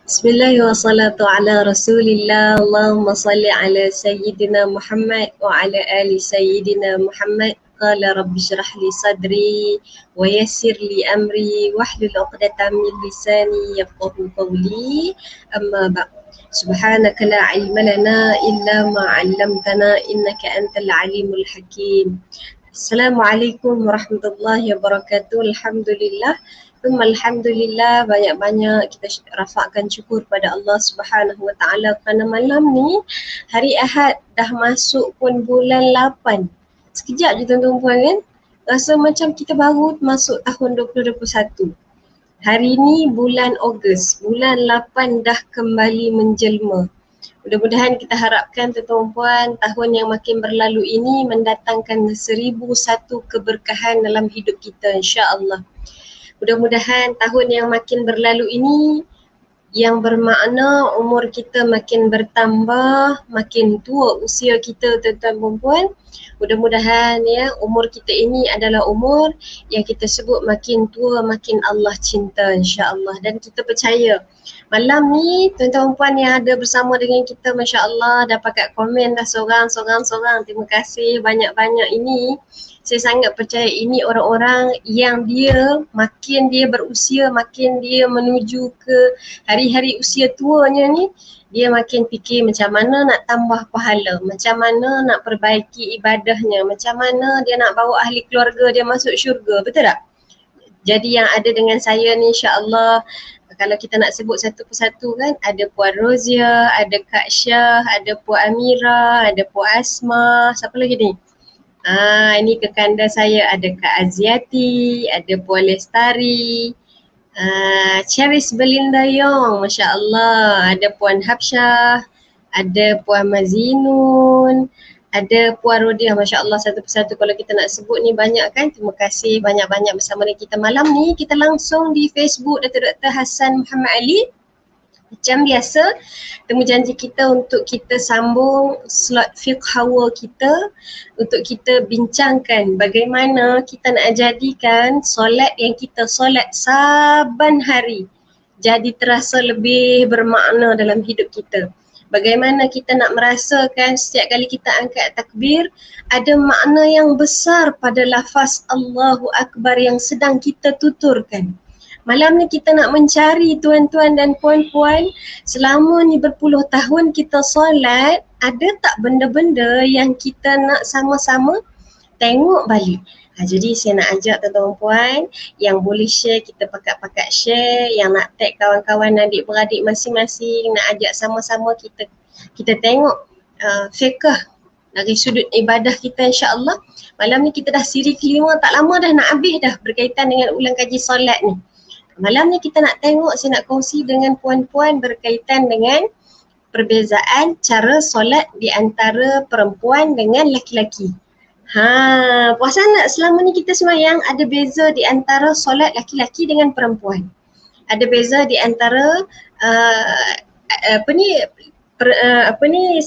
Bismillah wa salatu ala rasulillah. Allahumma salli ala sayyidina Muhammad wa ala ali sayyidina Muhammad. Qala rabbi syrah li sadri wa yassir li amri wahlul 'uqdatam min lisani yafqahu qawli. Amma ba'd. Subhanaka la ilma lana illa ma 'allamtana innaka antal alimul hakim. Assalamualaikum warahmatullahi wabarakatuh. Alhamdulillah. Alhamdulillah, banyak-banyak kita rafakkan syukur pada Allah Subhanahu Wa Taala kerana malam ni hari Ahad dah masuk pun bulan 8. Sekejap je tuan-tuan puan kan. Rasa macam kita baru masuk tahun 2021. Hari ni bulan Ogos, bulan 8 dah kembali menjelma. Mudah-mudahan kita harapkan tuan-tuan puan tahun yang makin berlalu ini mendatangkan 1001 keberkahan dalam hidup kita, insya-Allah. Mudah-mudahan tahun yang makin berlalu ini yang bermakna umur kita makin bertambah, makin tua usia kita tuan-tuan dan puan. Mudah-mudahan ya umur kita ini adalah umur yang kita sebut makin tua makin Allah cinta, insya-Allah. Dan kita percaya malam ni tuan-tuan puan yang ada bersama dengan kita, masya-Allah, dah pakai komen dah seorang. Terima kasih banyak-banyak ini. Saya sangat percaya ini orang-orang yang makin dia berusia, makin dia menuju ke hari-hari usia tuanya ni, dia makin fikir macam mana nak tambah pahala, macam mana nak perbaiki ibadahnya, macam mana dia nak bawa ahli keluarga dia masuk syurga, betul tak? Jadi yang ada dengan saya ni, insya-Allah, kalau kita nak sebut satu persatu kan, ada Puan Rozia, ada Kak Syah, ada Puan Amira, ada Puan Asma, siapa lagi ni? Ini kekanda saya, ada Kak Aziati, ada Puan Lestari, Cheris Belinda Yong, Masya Allah, ada Puan Habsyah, ada Puan Mazinun, ada Puan Rodiah, Masya Allah, satu persatu kalau kita nak sebut ni banyak kan. Terima kasih banyak-banyak bersama dengan kita malam ni. Kita langsung di Facebook Datuk Dr. Hassan Muhammad Ali. Macam biasa, temu janji kita untuk kita sambung slot fiqh hawa kita untuk kita bincangkan bagaimana kita nak jadikan solat yang kita solat saban hari jadi terasa lebih bermakna dalam hidup kita. Bagaimana kita nak merasakan setiap kali kita angkat takbir ada makna yang besar pada lafaz Allahu Akbar yang sedang kita tuturkan. Malam ni kita nak mencari tuan-tuan dan puan-puan, selama ni berpuluh tahun kita solat, ada tak benda-benda yang kita nak sama-sama tengok balik. Jadi saya nak ajak tuan-tuan puan yang boleh share, kita pakat-pakat share, yang nak tag kawan-kawan adik-beradik masing-masing, nak ajak sama-sama kita tengok fiqh dari sudut ibadah kita, insya-Allah. Malam ni kita dah siri kelima, tak lama dah nak habis dah berkaitan dengan ulang kaji solat ni. Malam ni kita nak tengok, saya nak kongsi dengan puan-puan berkaitan dengan perbezaan cara solat di antara perempuan dengan laki-laki. Puasan tak selama ni kita sembahyang ada beza di antara solat laki-laki dengan perempuan? Ada beza di antara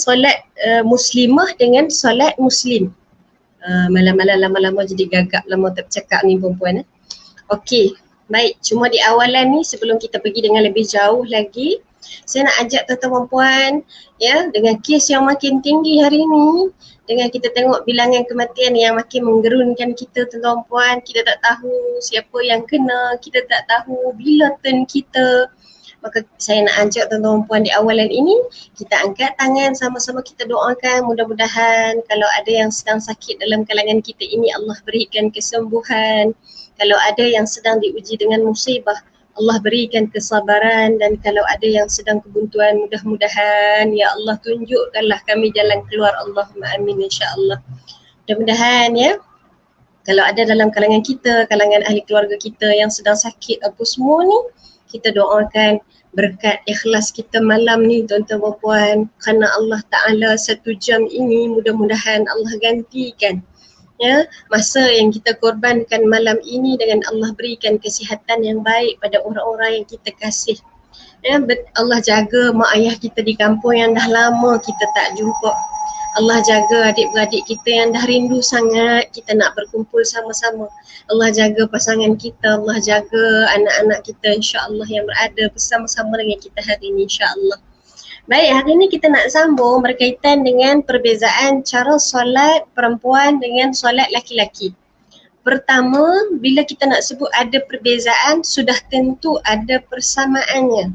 solat muslimah dengan solat muslim. Malam-malam lama-lama jadi gagap lama tak bercakap ni perempuan. Okey. Baik, cuma di awalan ni sebelum kita pergi dengan lebih jauh lagi, saya nak ajak tuan-tuan puan ya, dengan kes yang makin tinggi hari ni, dengan kita tengok bilangan kematian yang makin menggerunkan kita tuan-tuan puan, kita tak tahu siapa yang kena, kita tak tahu bila turn kita. Maka saya nak ajak tuan-tuan puan di awalan ini, kita angkat tangan sama-sama kita doakan, mudah-mudahan kalau ada yang sedang sakit dalam kalangan kita ini Allah berikan kesembuhan. Kalau ada yang sedang diuji dengan musibah, Allah berikan kesabaran, dan kalau ada yang sedang kebuntuan, mudah-mudahan ya Allah tunjukkanlah kami jalan keluar, Allahumma amin, insya-Allah. Mudah-mudahan ya, kalau ada dalam kalangan kita, kalangan ahli keluarga kita yang sedang sakit apa semua ni, kita doakan berkat ikhlas kita malam ni tuan-tuan dan puan, kerana Allah Ta'ala 1 jam ini mudah-mudahan Allah gantikan ya masa yang kita korbankan malam ini dengan Allah berikan kesihatan yang baik pada orang-orang yang kita kasih. Ya, Allah jaga mak ayah kita di kampung yang dah lama kita tak jumpa. Allah jaga adik-beradik kita yang dah rindu sangat kita nak berkumpul sama-sama. Allah jaga pasangan kita, Allah jaga anak-anak kita insya-Allah yang berada bersama-sama dengan kita hari ini insya-Allah. Baik, hari ini kita nak sambung berkaitan dengan perbezaan cara solat perempuan dengan solat laki-laki. Pertama, bila kita nak sebut ada perbezaan, sudah tentu ada persamaannya.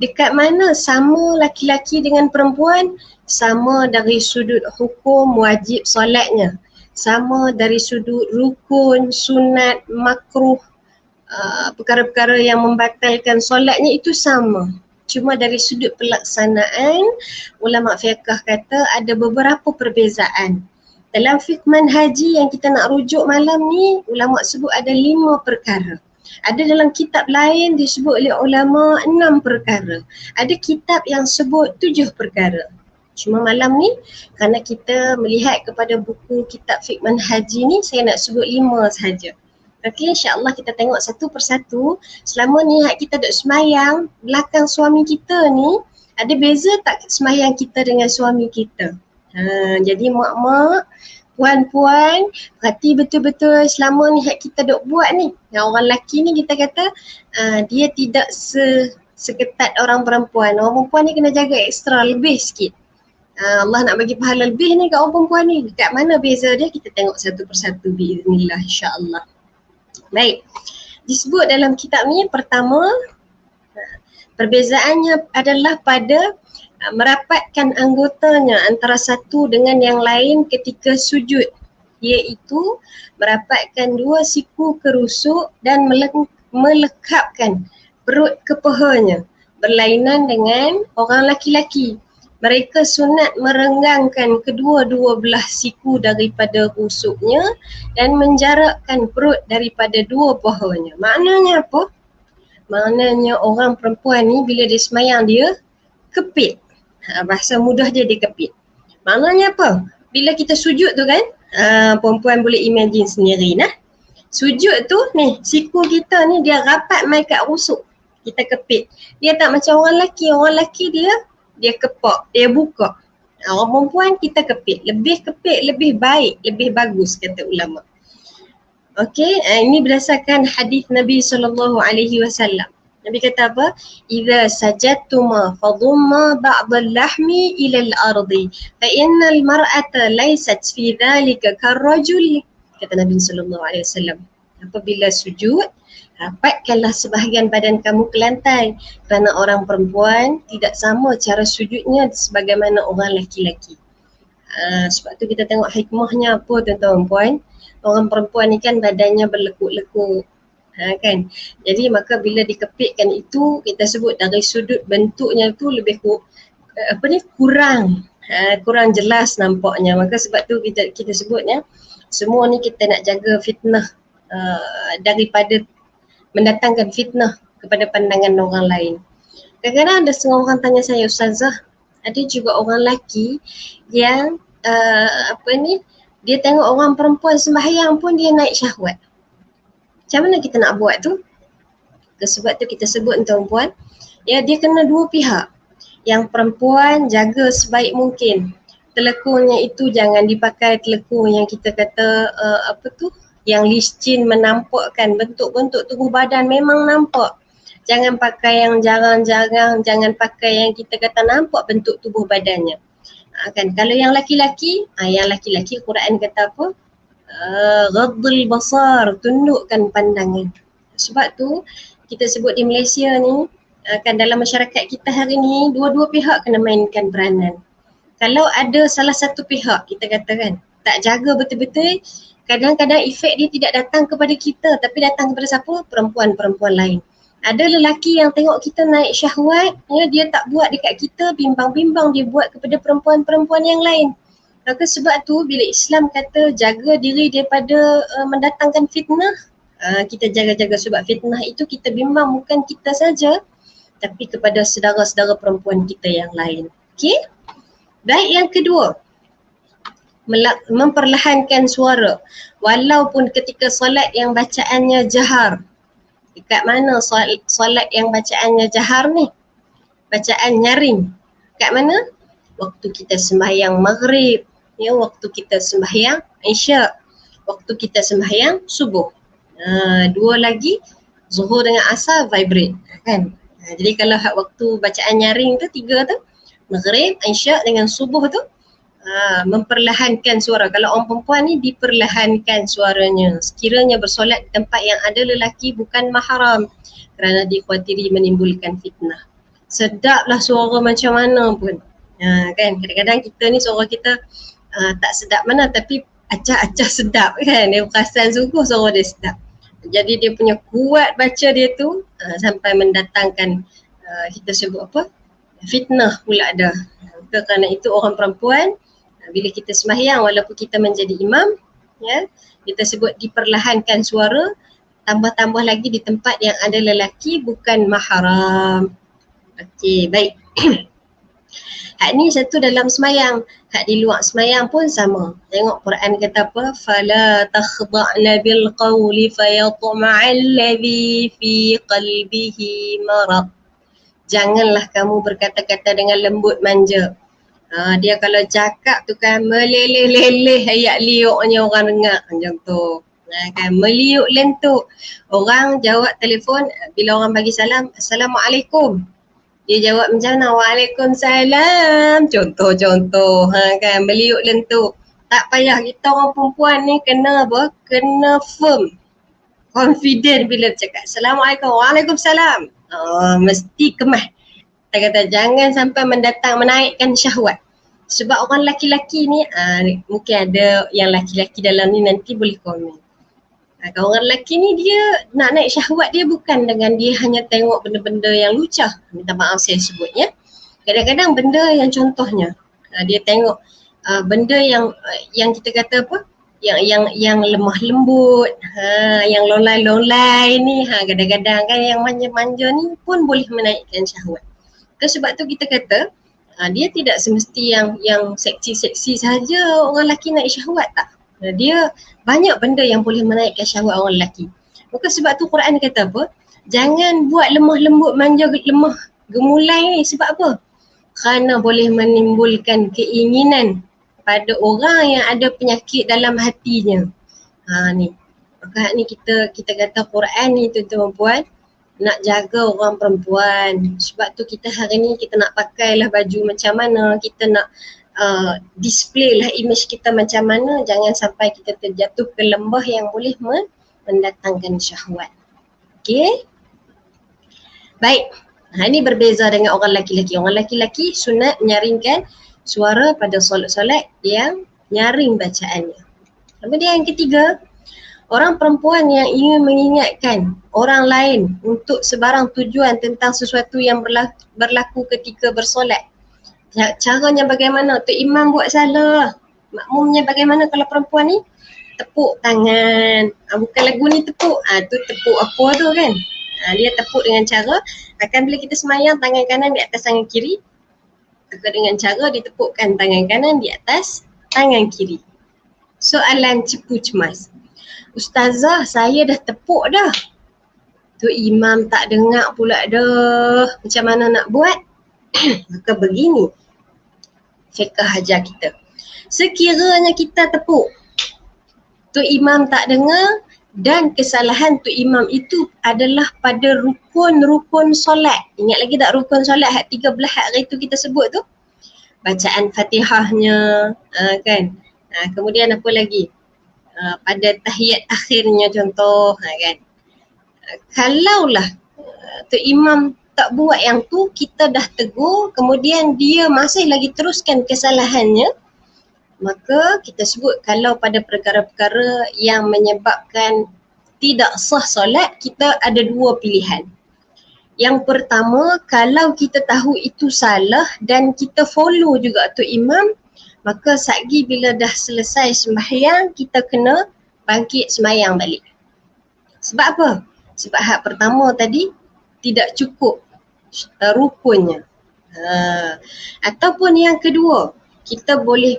Dekat mana sama laki-laki dengan perempuan? Sama dari sudut hukum wajib solatnya. Sama dari sudut rukun, sunat, makruh, perkara-perkara yang membatalkan solatnya itu sama. Cuma dari sudut pelaksanaan, ulama fiqh kata ada beberapa perbezaan. Dalam fiqh manhaji yang kita nak rujuk malam ni, ulama sebut ada 5 perkara. Ada dalam kitab lain disebut oleh ulama 6 perkara. Ada kitab yang sebut 7 perkara. Cuma malam ni, kerana kita melihat kepada buku kitab fiqh manhaji ni, saya nak sebut 5 sahaja. Okey, insya-Allah kita tengok satu persatu. Selama ni kita duk semayang belakang suami kita ni, ada beza tak semayang kita dengan suami kita? Jadi mak-mak, puan-puan, perhati betul-betul selama ni kita duk buat ni. Yang orang lelaki ni kita kata dia tidak seketat orang perempuan. Orang perempuan ni kena jaga ekstra lebih sikit. Allah nak bagi pahala lebih ni kat orang perempuan ni. Dekat mana beza dia? Kita tengok satu persatu biiznillah insya-Allah. Baik, disebut dalam kitab ni pertama, perbezaannya adalah pada merapatkan anggotanya antara satu dengan yang lain ketika sujud, iaitu merapatkan 2 siku ke rusuk dan melekapkan perut ke pahanya, berlainan dengan orang laki-laki. Mereka sunat merenggangkan kedua-dua belah siku daripada rusuknya dan menjarakkan perut daripada 2 pahanya. Maknanya apa? Maknanya orang perempuan ni bila dia semayang dia kepit. Bahasa mudah dia kepit. Maknanya apa? Bila kita sujud tu kan, perempuan boleh imagine sendiri nah. Sujud tu ni, siku kita ni dia rapat mai kat rusuk. Kita kepit. Dia tak macam orang lelaki dia kepak, dia buka. Orang perempuan kita kepit, lebih baik, lebih bagus kata ulama. Okey, ini berdasarkan hadis Nabi SAW. Nabi kata apa? Idza sajadtuma fadumma ba'd al-lahmi ila al-ardi fa innal mar'ata laysat fi dhalika karrajul, kata Nabi SAW. Apabila sujud, rapatkanlah sebahagian badan kamu ke lantai, kerana orang perempuan tidak sama cara sujudnya sebagaimana orang lelaki. Sebab tu kita tengok hikmahnya apa tuan-tuan puan. Orang perempuan ni kan badannya berlekuk-lekuk. Kan? Jadi maka bila dikepitkan itu, kita sebut dari sudut bentuknya tu lebih kurang jelas nampaknya. Maka sebab tu kita sebutnya semua ni kita nak jaga fitnah daripada mendatangkan fitnah kepada pandangan orang lain. Kadang-kadang ada setengah orang tanya saya, Ustazah, ada juga orang lelaki yang dia tengok orang perempuan sembahyang pun dia naik syahwat. Macam mana kita nak buat tu? Sebab tu kita sebut tuan-puan, ya dia kena 2 pihak. Yang perempuan jaga sebaik mungkin. Telekungnya itu jangan dipakai telekung yang kita kata yang licin menampakkan bentuk-bentuk tubuh badan memang nampak. Jangan pakai yang jarang-jarang, jangan pakai yang kita kata nampak bentuk tubuh badannya. Kan kalau yang laki-laki, Quran kata apa? Ghaddul basar, tundukkan pandangan. Sebab tu kita sebut di Malaysia ni, kan dalam masyarakat kita hari ni, dua-dua pihak kena mainkan peranan. Kalau ada salah satu pihak, kita katakan tak jaga betul-betul, kadang-kadang efek dia tidak datang kepada kita tapi datang kepada siapa? Perempuan-perempuan lain. Ada lelaki yang tengok kita naik syahwat, ya, dia tak buat dekat kita, bimbang-bimbang dia buat kepada perempuan-perempuan yang lain. Maka sebab tu bila Islam kata jaga diri daripada mendatangkan fitnah, kita jaga-jaga sebab fitnah itu kita bimbang bukan kita saja tapi kepada saudara-saudara perempuan kita yang lain. Okey? Baik, yang kedua, memperlahankan suara walaupun ketika solat yang bacaannya jahar. Dekat mana solat yang bacaannya jahar ni? Bacaan nyaring. Kat mana? waktu kita sembahyang maghrib, ya, waktu kita sembahyang isyak, waktu kita sembahyang subuh. Dua lagi, zuhur dengan asar vibrate, kan? Jadi kalau waktu bacaan nyaring tu tiga tu, maghrib, isyak dengan subuh tu, memperlahankan suara. Kalau orang perempuan ni diperlahankan suaranya sekiranya bersolat di tempat yang ada lelaki bukan mahram kerana dikhawatiri menimbulkan fitnah. Sedaplah suara macam mana pun. Kan kadang-kadang kita ni suara kita tak sedap mana tapi acah-acah sedap kan. Dia perasan sungguh suara dia sedap. Jadi dia punya kuat baca dia tu sampai mendatangkan kita sebut apa? Fitnah pula dah. Kerana itu orang perempuan bila kita sembahyang walaupun kita menjadi imam, ya, kita sebut diperlahankan suara, tambah-tambah lagi di tempat yang ada lelaki bukan mahram. Okey, baik. Hak ni satu dalam sembahyang, hak di luar sembahyang pun sama. Tengok Quran kata apa? Fala takhda'na bil qawli fayatma'al ladzi fi qalbihi marad. Janganlah kamu berkata-kata dengan lembut manja. Dia kalau cakap tu kan meleleh-leleh ayat liuknya orang dengar macam tu. Kan meliuk lentuk. Orang jawab telefon bila orang bagi salam, Assalamualaikum. Dia jawab macam mana? Waalaikumsalam. Contoh-contoh. Kan meliuk lentuk. Tak payah, kita orang perempuan ni kena apa? Kena firm. Confident bila cakap Assalamualaikum. Waalaikumsalam. Mesti kemah. Kita kata jangan sampai menaikkan syahwat. Sebab orang laki-laki ni, mungkin ada yang laki-laki dalam ni nanti boleh komen. Kalau orang lelaki ni dia nak naik syahwat dia bukan dengan dia hanya tengok benda-benda yang lucah. Minta maaf saya sebutnya. Kadang-kadang benda yang contohnya, dia tengok benda yang kita kata apa? Yang lemah lembut, yang lolai-lolai ni, kadang-kadang kan yang manja-manja ni pun boleh menaikkan syahwat. Sebab tu kita kata dia tidak semesti yang seksi-seksi saja orang lelaki naik syahwat, tak. Dia banyak benda yang boleh menaikkan syahwat orang lelaki. Maka sebab tu Quran kata apa? Jangan buat lemah lembut, manja, lemah gemulai ni. Sebab apa? Kerana boleh menimbulkan keinginan pada orang yang ada penyakit dalam hatinya. Ni. Maka ni kita kata Quran ni tuan-tuan puan, nak jaga orang perempuan. Sebab tu kita hari ni kita nak pakailah baju macam mana, kita nak display lah image kita macam mana, jangan sampai kita terjatuh ke lembah yang boleh mendatangkan syahwat. Okey? Baik. Ini berbeza dengan orang laki-laki. Orang laki-laki sunat menyaringkan suara pada solat-solat yang nyaring bacaannya. Kemudian yang ketiga, orang perempuan yang ingin mengingatkan orang lain untuk sebarang tujuan tentang sesuatu yang berlaku ketika bersolat. Caranya bagaimana? Tok Imam buat salah. Makmumnya bagaimana kalau perempuan ni? Tepuk tangan. Bukan lagu ni tepuk. Tu tepuk apa tu kan? Dia tepuk dengan cara, akan bila kita semayang tangan kanan di atas tangan kiri, atau dengan cara ditepukkan tangan kanan di atas tangan kiri. Soalan cepu cemas. Ustazah, saya dah tepuk dah. Tu imam tak dengar pula dah. Macam mana nak buat? Maka begini fiqh hajar kita. Sekiranya kita tepuk, tu imam tak dengar dan kesalahan tu imam itu adalah pada rukun-rukun solat. Ingat lagi tak rukun solat hak 13 hari tu kita sebut tu? Bacaan Fatihahnya, kan? Kemudian apa lagi? Pada tahiyat akhirnya contoh, kan? Kalaulah tu imam tak buat yang tu, kita dah tegur, kemudian dia masih lagi teruskan kesalahannya, maka kita sebut kalau pada perkara-perkara yang menyebabkan tidak sah solat, kita ada dua pilihan. Yang pertama, kalau kita tahu itu salah dan kita follow juga tu imam, maka satgi bila dah selesai sembahyang, kita kena bangkit sembahyang balik. Sebab apa? Sebab hak pertama tadi tidak cukup rukunnya. Ataupun yang kedua, kita boleh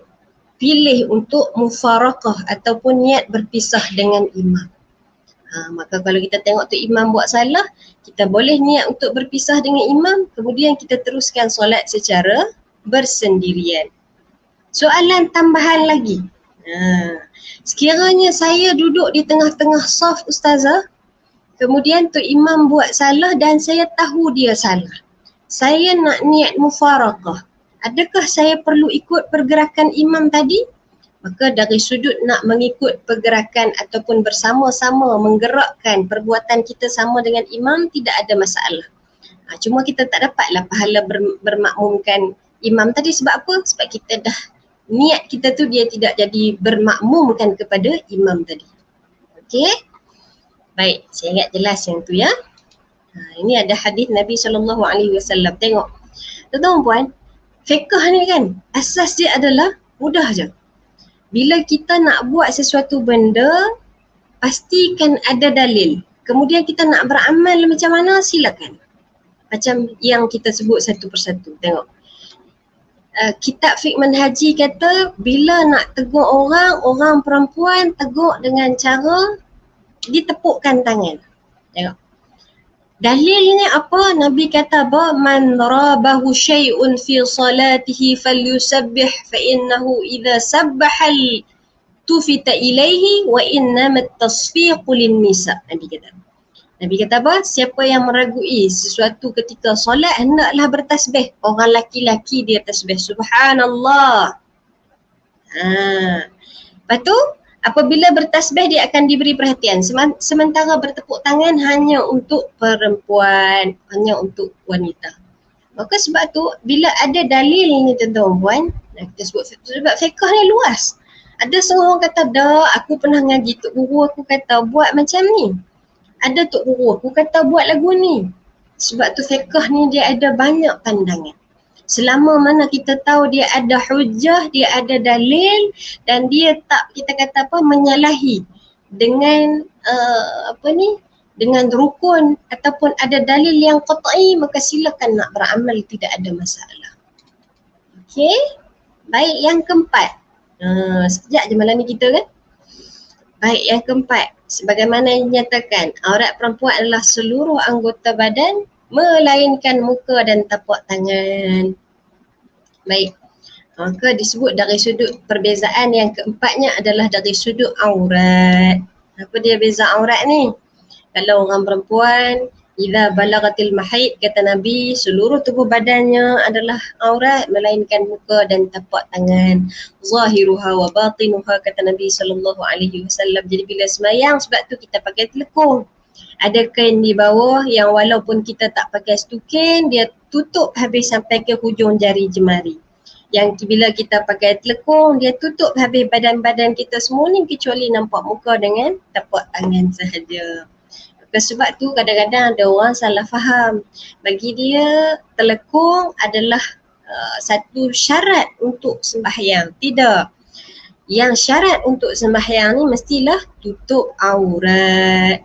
pilih untuk mufaraqah ataupun niat berpisah dengan imam. Maka kalau kita tengok tu imam buat salah, kita boleh niat untuk berpisah dengan imam, kemudian kita teruskan solat secara bersendirian. Soalan tambahan lagi. Sekiranya saya duduk di tengah-tengah saf ustazah, kemudian tu imam buat salah dan saya tahu dia salah. Saya nak niat mufaraqah. Adakah saya perlu ikut pergerakan imam tadi? Maka dari sudut nak mengikut pergerakan ataupun bersama-sama menggerakkan perbuatan kita sama dengan imam, tidak ada masalah. Cuma kita tak dapatlah pahala bermakmumkan imam tadi. Sebab apa? Sebab kita dah, niat kita tu dia tidak jadi bermakmumkan kepada imam tadi. Okey? Baik, saya ingat jelas yang tu ya. Ini ada hadis Nabi SAW. Tengok. Tuan-tuan puan, fiqh ni kan, asas dia adalah mudah je. Bila kita nak buat sesuatu benda, pastikan ada dalil. Kemudian kita nak beramal macam mana, silakan. Macam yang kita sebut satu persatu. Tengok. Kitab Fiqh Manhaji kata, bila nak tegur orang perempuan tegur dengan cara ditepukkan tangan. Tengok. Dalilnya apa? Nabi kata apa? Man rabahu syai'un fi salatihi falyusabbih fa innahu idza sabbahal tufita ilaihi wa innamat tasfiqu lin nisa. Nabi kata apa? Siapa yang meragui sesuatu ketika solat hendaklah bertasbih. Orang laki-laki dia tasbih. Subhanallah. Lepas tu apabila bertasbih dia akan diberi perhatian. Sementara bertepuk tangan hanya untuk perempuan, hanya untuk wanita. Maka sebab tu bila ada dalil ni tuan-tuan, kita sebut sebab fiqh ni luas. Ada seorang kata, dah aku pernah ngaji, tok guru aku kata buat macam ni. Ada tok guru aku kata buat lagu ni. Sebab tu fiqh ni dia ada banyak pandangan. Selama mana kita tahu dia ada hujah, dia ada dalil dan dia tak, kita kata apa, menyalahi dengan dengan rukun ataupun ada dalil yang qat'i, maka silakan nak beramal, tidak ada masalah. Okey. Baik, yang keempat. Sekejap je malam ni kita kan. Baik, yang keempat. Sebagaimana yang dinyatakan, aurat perempuan adalah seluruh anggota badan melainkan muka dan tapak tangan. Baik, maka disebut dari sudut perbezaan yang keempatnya adalah dari sudut aurat. Apa dia beza aurat ni? Kalau orang perempuan, idza balagatil mahid, kata Nabi, seluruh tubuh badannya adalah aurat melainkan muka dan tapak tangan. Zahiruha wa batinuha, kata Nabi SAW. Jadi bila semayang, sebab tu kita pakai telekung. Ada kain di bawah yang walaupun kita tak pakai stukin, dia tutup habis sampai ke hujung jari jemari. Yang bila kita pakai telekung, dia tutup habis badan-badan kita semua ni kecuali nampak muka dengan tapak tangan sahaja. Sebab tu kadang-kadang ada orang salah faham. Bagi dia telekung adalah satu syarat untuk sembahyang. Tidak. Yang syarat untuk sembahyang ni mestilah tutup aurat.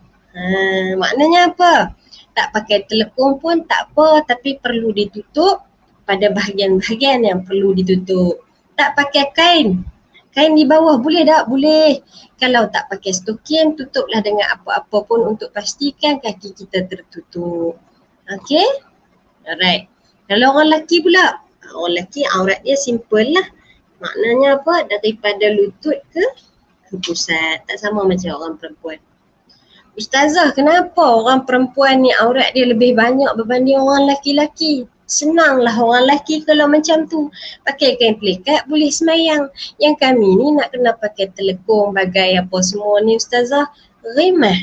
Maknanya apa? Tak pakai telekung pun tak apa, tapi perlu ditutup pada bahagian-bahagian yang perlu ditutup. Tak pakai kain. Kain di bawah boleh tak? Boleh. Kalau tak pakai stokin, tutuplah dengan apa-apa pun untuk pastikan kaki kita tertutup. Okey? Alright. Kalau orang lelaki pula, orang lelaki aurat dia simple lah. Maknanya apa? Daripada lutut ke pusat. Tak sama macam orang perempuan. Ustazah, kenapa orang perempuan ni aurat dia lebih banyak berbanding orang lelaki-lelaki? Senanglah orang lelaki kalau macam tu. Pakai kain pelikat boleh semayang. Yang kami ni nak kena pakai telekung, bagai apa semua ni ustazah, rimah.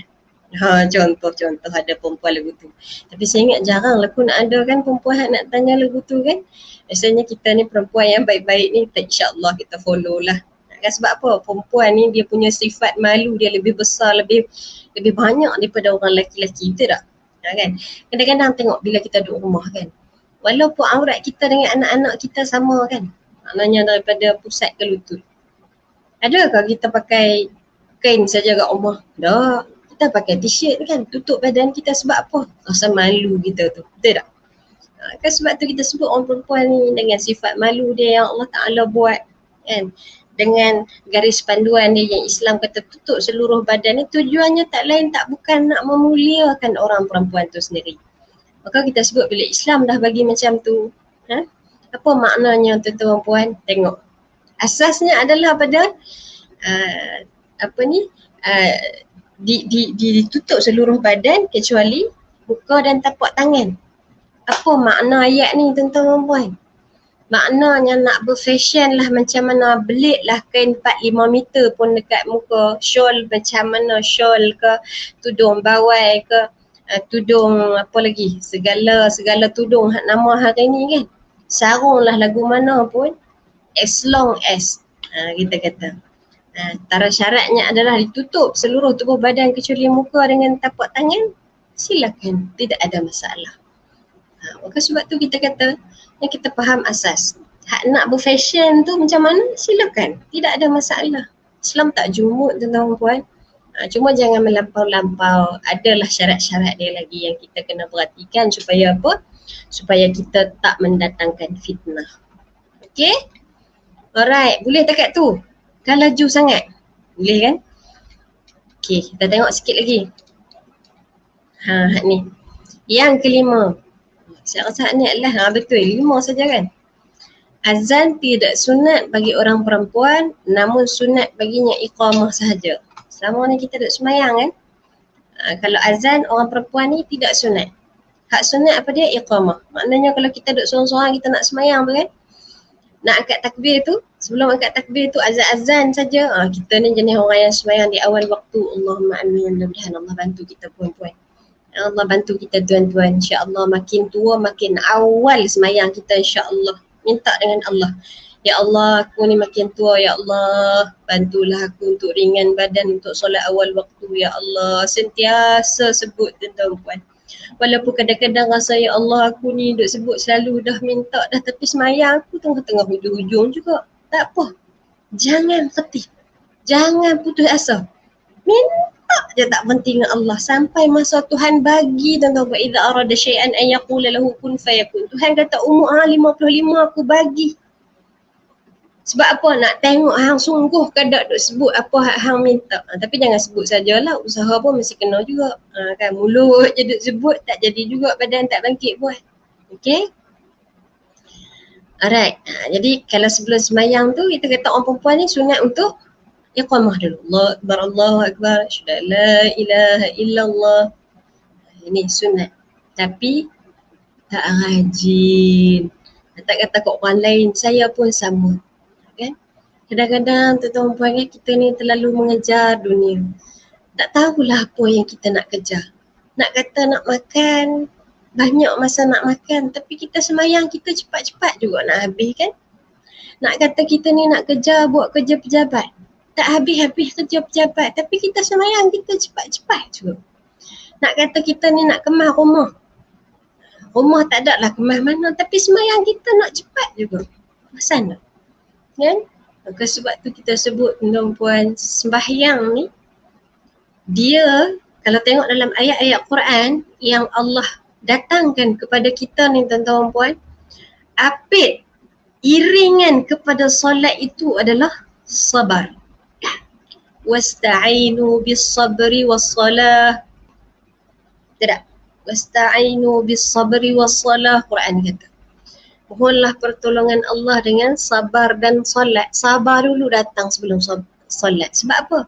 Contoh ada perempuan lagu tu. Tapi saya ingat jarang lah pun nak ada kan perempuan nak tanya lagu tu kan. Biasanya kita ni perempuan yang baik-baik ni, insyaAllah kita follow lah. Kan sebab apa? Perempuan ni dia punya sifat malu dia lebih besar, lebih banyak daripada orang lelaki-lelaki, betul tak? Kan? Kadang-kadang tengok bila kita duduk rumah kan, walaupun aurat kita dengan anak-anak kita sama kan, maknanya daripada pusat ke lutut. Adakah kita pakai kain saja kat rumah? Tak. Kita pakai t-shirt kan, tutup badan kita sebab apa? Rasa malu kita tu, betul tak? Kan sebab tu kita sebut orang perempuan ni dengan sifat malu dia yang Allah Ta'ala buat kan. Dengan garis panduan dia yang Islam kata tutup seluruh badan ni, tujuannya tak lain tak bukan nak memuliakan orang perempuan tu sendiri. Maka kita sebut bila Islam dah bagi macam tu, Apa maknanya tuan-tuan puan? Tengok. Asasnya adalah pada uh, apa ni? Ditutup seluruh badan kecuali muka dan tapak tangan. Apa makna ayat ni tuan-tuan puan? Maknanya nak berfashion lah macam mana, belit lah kain 4-5 meter pun dekat muka, shawl macam mana, shawl ke, tudung bawai ke, tudung apa lagi, segala tudung nama hari ni kan. Sarung lah lagu mana pun, as long as kita kata. Antara syaratnya adalah ditutup seluruh tubuh badan kecuali muka dengan tapak tangan, silakan, tidak ada masalah. Maka sebab tu kita kata, yang kita faham asas. Hak nak berfashion tu macam mana, silakan, tidak ada masalah. Islam tak jumut tuan-tuan puan. Cuma jangan melampau-lampau. Adalah syarat-syarat dia lagi yang kita kena perhatikan supaya apa? Supaya kita tak mendatangkan fitnah. Okay? Alright, boleh takat tu? Kan laju sangat? Boleh kan? Okay, kita tengok sikit lagi. Ni. Yang kelima. Saya rasa ni adalah betul, 5 saja kan? Azan tidak sunat bagi orang perempuan, namun sunat baginya iqamah sahaja. Selama ni kita duduk semayang kan? Kalau azan orang perempuan ni tidak sunat. Hak sunat apa dia? Iqamah. Maknanya kalau kita duduk sorang-sorang kita nak semayang tu kan? Nak angkat takbir tu, sebelum angkat takbir tu azan-azan saja. Kita ni jenis orang yang semayang di awal waktu. Allahumma amin. Mudah-mudahan Allah bantu kita puan-puan. Allah bantu kita tuan-tuan. InsyaAllah makin tua makin awal semayang kita insyaAllah. Minta dengan Allah. Ya Allah, aku ni makin tua, ya Allah, bantulah aku untuk ringan badan untuk solat awal waktu, ya Allah. Sentiasa sebut tuan-tuan puan. Walaupun kadang-kadang rasa ya Allah aku ni duk sebut selalu dah minta dah, tapi semayang aku tengah-tengah hujung-hujung juga. Tak apa. Jangan letih. Jangan putus asa. Minta je tak berhenti dengan Allah sampai masa Tuhan bagi tuan-tuan buat. Idza arada syai'an an yaqula lahu kun fayakun. Tuhan kata umur 55 aku bagi. Sebab apa? Nak tengok hang sungguh ke tak duk sebut apa hang minta. Tapi jangan sebut sajalah, usaha pun mesti kena juga. Kan mulut je duk sebut tak jadi juga, badan tak bangkit buat. Okay? Alright. Jadi kalau sebelum semayang tu kita kata orang perempuan ni sunat untuk iqamah dulu. Allah Akbar, Allahu Akbar, asyhadu la ilaha illallah. Ini sunat. Tapi tak rajin. Tak kata kat orang lain, saya pun sama. Kan? Kadang-kadang tuan-tuan puan kita ni terlalu mengejar dunia. Tak tahulah apa yang kita nak kejar. Nak kata nak makan, banyak masa nak makan, tapi kita semayang kita cepat-cepat juga nak habis kan? Nak kata kita ni nak kejar buat kerja pejabat, tak habis-habis kerja pejabat, tapi kita semayang kita cepat-cepat juga. Nak kata kita ni nak kemas rumah, rumah tak ada lah kemas mana, tapi semayang kita nak cepat juga. Sana. Kan? Maka sebab tu kita sebut tuan puan, sembahyang ni dia kalau tengok dalam ayat-ayat Quran yang Allah datangkan kepada kita ni tuan-tuan puan, apit iringan kepada solat itu adalah sabar. Wasta'inu bis sabri was salah. Tidak. Wasta'inu bis sabri was salah, Quran kata. Mohonlah pertolongan Allah dengan sabar dan solat. Sabar dulu datang sebelum solat. Sebab apa?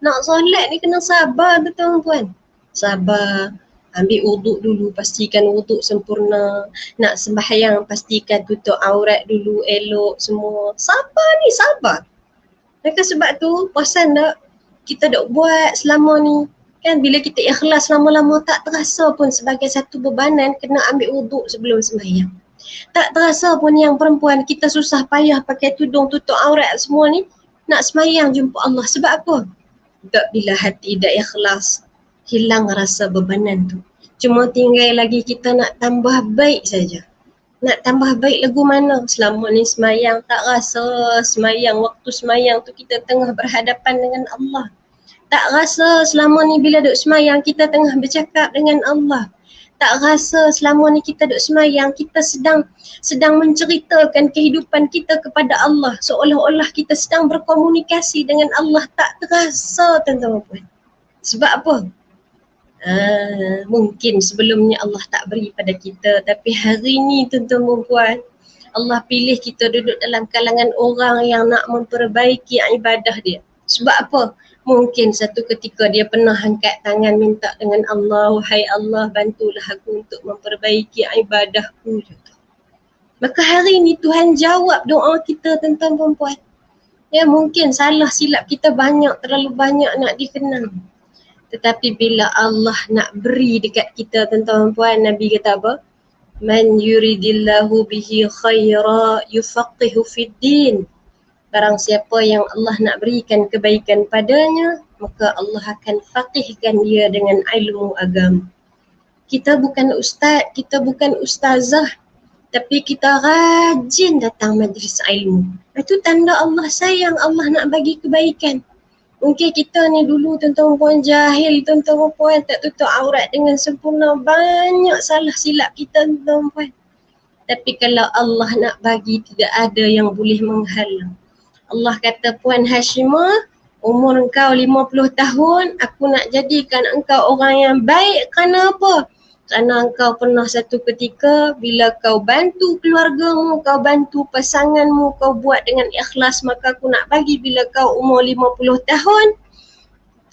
Nak solat ni kena sabar betul puan. Sabar. Ambil wuduk dulu, pastikan wuduk sempurna. Nak sembahyang, pastikan tutup aurat dulu, elok semua. Sabar ni, sabar. Maka sebab tu, perasan tak kita dok buat selama ni. Kan bila kita ikhlas lama-lama tak terasa pun sebagai satu bebanan kena ambil wuduk sebelum sembahyang. Tak terasa pun yang perempuan kita susah payah pakai tudung tutup aurat semua ni nak semayang jumpa Allah. Sebab apa? Tak bila hati dah ikhlas, hilang rasa bebanan tu. Cuma tinggal lagi kita nak tambah baik saja. Nak tambah baik lagu mana? Selama ni semayang tak rasa semayang, waktu semayang tu kita tengah berhadapan dengan Allah. Tak rasa selama ni bila duk semayang kita tengah bercakap dengan Allah. Tak rasa selama ni kita duk semayang kita sedang menceritakan kehidupan kita kepada Allah, seolah-olah kita sedang berkomunikasi dengan Allah. Tak terasa tuan-tuan puan. Sebab apa? Mungkin sebelumnya Allah tak beri pada kita, tapi hari ni tuan-tuan puan, Allah pilih kita duduk dalam kalangan orang yang nak memperbaiki ibadah dia. Sebab apa? Mungkin satu ketika dia pernah angkat tangan minta dengan Allah, wahai Allah, bantulah aku untuk memperbaiki ibadahku. Maka hari ni Tuhan jawab doa kita tentang perempuan. Ya, mungkin salah silap kita banyak, terlalu banyak nak dikenal. Tetapi bila Allah nak beri dekat kita tentang perempuan, Nabi kata apa? Man yuridillahu bihi khaira yufaqihu fid din. Barang siapa yang Allah nak berikan kebaikan padanya, maka Allah akan faqihkan dia dengan ilmu agama. Kita bukan ustaz, kita bukan ustazah, tapi kita rajin datang majlis ilmu. Itu tanda Allah sayang, Allah nak bagi kebaikan. Mungkin kita ni dulu tuan-tuan puan jahil, tuan-tuan puan tak tutup aurat dengan sempurna. Banyak salah silap kita tuan-tuan puan. Tapi kalau Allah nak bagi, tidak ada yang boleh menghalang. Allah kata, Puan Hashimah, umur engkau 50 tahun, aku nak jadikan engkau orang yang baik. Kerana apa? Kerana engkau pernah satu ketika bila kau bantu keluargamu, kau bantu pasanganmu, kau buat dengan ikhlas, maka aku nak bagi bila kau umur 50 tahun,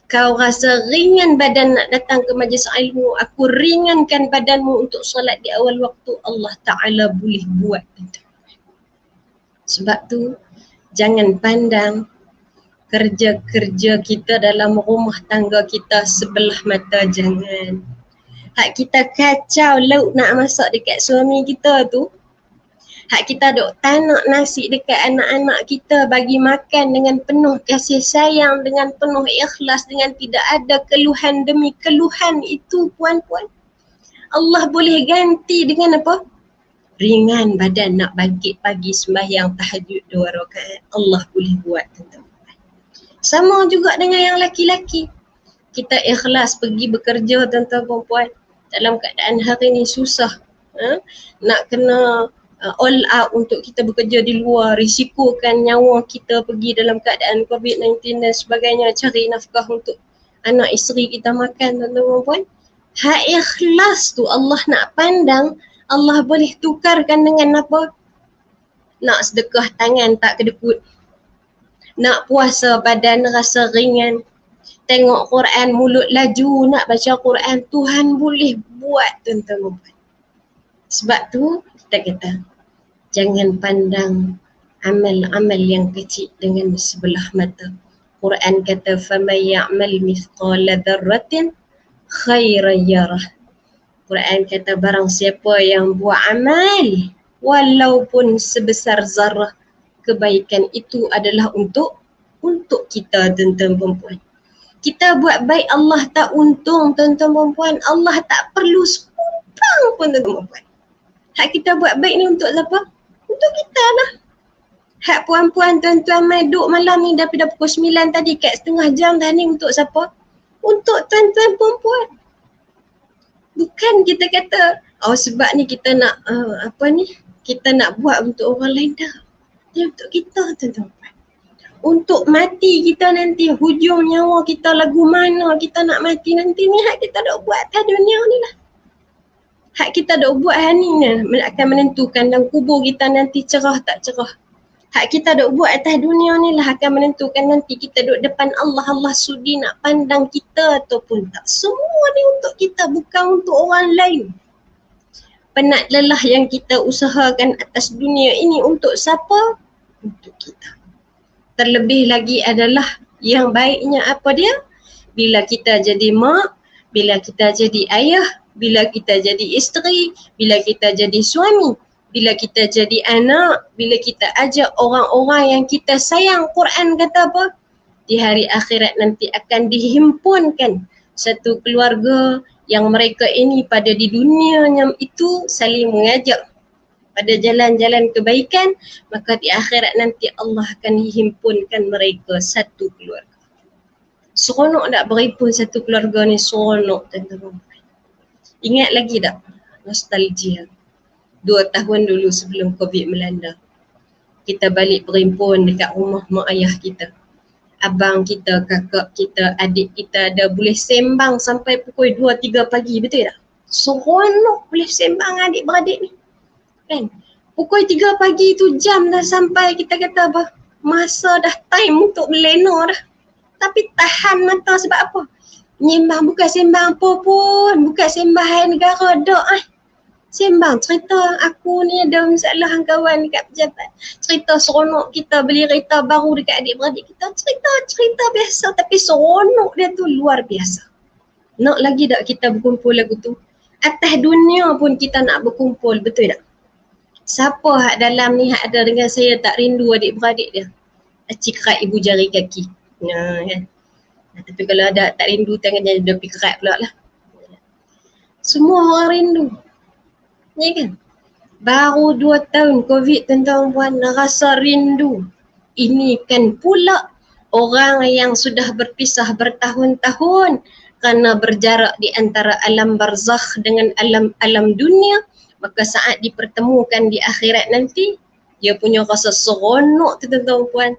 kau rasa ringan badan nak datang ke majlis ilmu, aku ringankan badanmu untuk solat di awal waktu, Allah Ta'ala boleh buat. Sebab tu, jangan pandang kerja-kerja kita dalam rumah tangga kita sebelah mata, jangan. Hak kita kacau lauk nak masak dekat suami kita tu, hak kita duk tanak nasi dekat anak-anak kita, bagi makan dengan penuh kasih sayang, dengan penuh ikhlas, dengan tidak ada keluhan demi keluhan itu, puan-puan, Allah boleh ganti dengan apa? Ringan badan nak bangkit pagi sembahyang tahajud 2 rakaat. Allah boleh buat, tuan-tuan. Sama juga dengan yang laki-laki. Kita ikhlas pergi bekerja, tuan-tuan perempuan. Dalam keadaan hari ni susah. Nak kena all out untuk kita bekerja di luar, risikokan nyawa kita pergi dalam keadaan COVID-19 dan sebagainya, cari nafkah untuk anak isteri kita makan, tuan-tuan perempuan. Hak ikhlas tu Allah nak pandang, Allah boleh tukarkan dengan apa? Nak sedekah tangan tak kedekut. Nak puasa badan rasa ringan. Tengok Quran mulut laju, nak baca Quran, Tuhan boleh buat, tuan-tuan. Sebab tu kita kata, jangan pandang amal-amal yang kecil dengan sebelah mata. Quran kata, فَمَنْ يَعْمَلْ مِثْقَالَ ذَرَّةٍ خَيْرًا يَرَهُ. Quran kata, barang siapa yang buat amal walaupun sebesar zarah, kebaikan itu adalah untuk kita, tuan-tuan perempuan. Kita buat baik, Allah tak untung, tuan-tuan perempuan. Allah tak perlu sepupang pun, tuan-tuan perempuan. Hak kita buat baik ni untuk siapa? Untuk kita lah. Hak puan-puan, tuan-tuan mai duduk malam ni daripada pukul 9 tadi kat setengah jam dah ni, untuk siapa? Untuk tuan-tuan perempuan. Bukan kita kata, oh sebab ni kita nak kita nak buat untuk orang lain, dah. Dia untuk kita, tuan-tuan. Untuk mati kita nanti, hujung nyawa kita lagu mana kita nak mati nanti ni, hak kita dah buat atas dunia ni lah. Hak kita dah buat hari ni akan menentukan dalam kubur kita nanti cerah tak cerah. Hak kita dah buat atas dunia ni lah akan menentukan nanti kita duduk depan Allah, Allah sudi nak pandang kita ataupun tak. Semua ni untuk kita, bukan untuk orang lain. Penat lelah yang kita usahakan atas dunia ini untuk siapa? Untuk kita. Terlebih lagi adalah yang baiknya apa dia? Bila kita jadi mak, bila kita jadi ayah, bila kita jadi isteri, bila kita jadi suami, bila kita jadi anak, bila kita ajak orang-orang yang kita sayang. Quran kata apa? Di hari akhirat nanti akan dihimpunkan satu keluarga yang mereka ini pada di dunia itu saling mengajak pada jalan-jalan kebaikan, maka di akhirat nanti Allah akan himpunkan mereka satu keluarga. Seronok tak berhimpun satu keluarga ni? Seronok, tuan-tuan. Ingat lagi tak? Nostalgia. 2 tahun dulu sebelum COVID melanda, kita balik berhimpun dekat rumah mak ayah kita. Abang kita, kakak kita, adik kita ada boleh sembang sampai pukul 2-3 pagi, betul tak? Seronok boleh sembang adik-beradik ni. Kan? Pukul 3 pagi tu jam dah sampai, kita kata apa? Masa dah time untuk berlena dah. Tapi tahan mata sebab apa? Nyembang bukan sembang apa pun. Bukan sembang hai negara dak Sembang cerita aku ni ada masalah dengan kawan dekat pejabat. Cerita seronok kita beli kereta baru dekat adik-beradik kita. Cerita biasa tapi seronok dia tu luar biasa. Nak lagi tak kita berkumpul lagu tu? Atas dunia pun kita nak berkumpul, betul tak? Siapa hak dalam ni hak ada dengan saya tak rindu adik-beradik dia? Acik kerat ibu jari kaki. Kan? Tapi kalau ada tak rindu tangannya dia pergi kerat pula lah. Semua orang rindu. Ya kan? Baru 2 tahun COVID, tuan-tuan puan, rasa rindu. Ini kan pula orang yang sudah berpisah bertahun-tahun kerana berjarak di antara alam barzakh dengan alam dunia, maka saat dipertemukan di akhirat nanti, dia punya rasa seronok tu tuan-tuan puan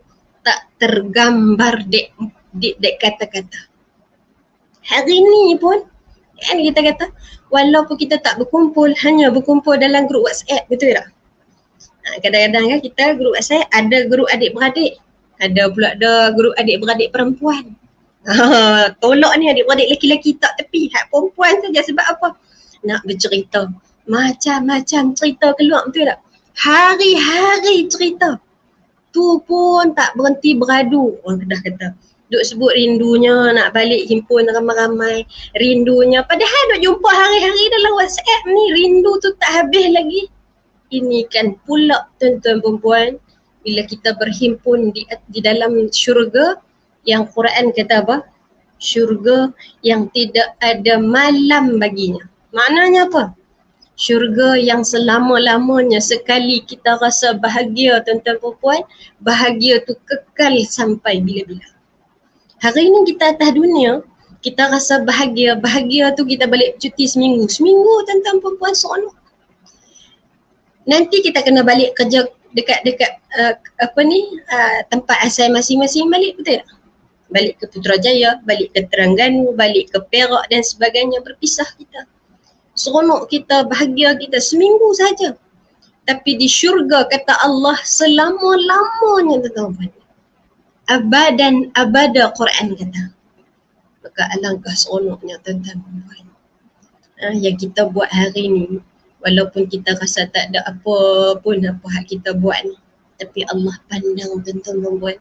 tak tergambar dek kata-kata. Hari ni pun kan kita kata walaupun kita tak berkumpul, hanya berkumpul dalam grup WhatsApp, betul tak? Kadang-kadang kan kita grup WhatsApp ada grup adik-beradik, ada pula ada grup adik-beradik perempuan. Tolak ni adik-beradik lelaki-lelaki tak tepi, hak perempuan saja. Sebab apa? Nak bercerita. Macam-macam cerita keluar, betul tak? Hari-hari cerita. Tu pun tak berhenti beradu, orang Kedah kata. Duk sebut rindunya nak balik himpun ramai-ramai, rindunya. Padahal duk jumpa hari-hari dalam WhatsApp ni, rindu tu tak habis lagi. Ini kan pula tuan-tuan perempuan, bila kita berhimpun di dalam syurga, yang Quran kata apa? Syurga yang tidak ada malam baginya. Maknanya apa? Syurga yang selama-lamanya sekali kita rasa bahagia tuan-tuan perempuan, bahagia tu kekal sampai bila-bila. Hari ni kita atas dunia, kita rasa bahagia, bahagia tu kita balik cuti seminggu. Seminggu tuan-tuan perempuan seronok. Nanti kita kena balik kerja dekat tempat asal masing-masing balik, betul tak? Balik ke Putrajaya, balik ke Terengganu, balik ke Perak dan sebagainya, berpisah kita. Seronok kita, bahagia kita seminggu saja. Tapi di syurga kata Allah selama-lamanya tuan-tuan. Abadan abada Quran kata. Maka alangkah seronoknya tuan-tuan. Yang kita buat hari ni, walaupun kita rasa tak ada apa pun apa hak kita buat ni, tapi Allah pandang tuan-tuan.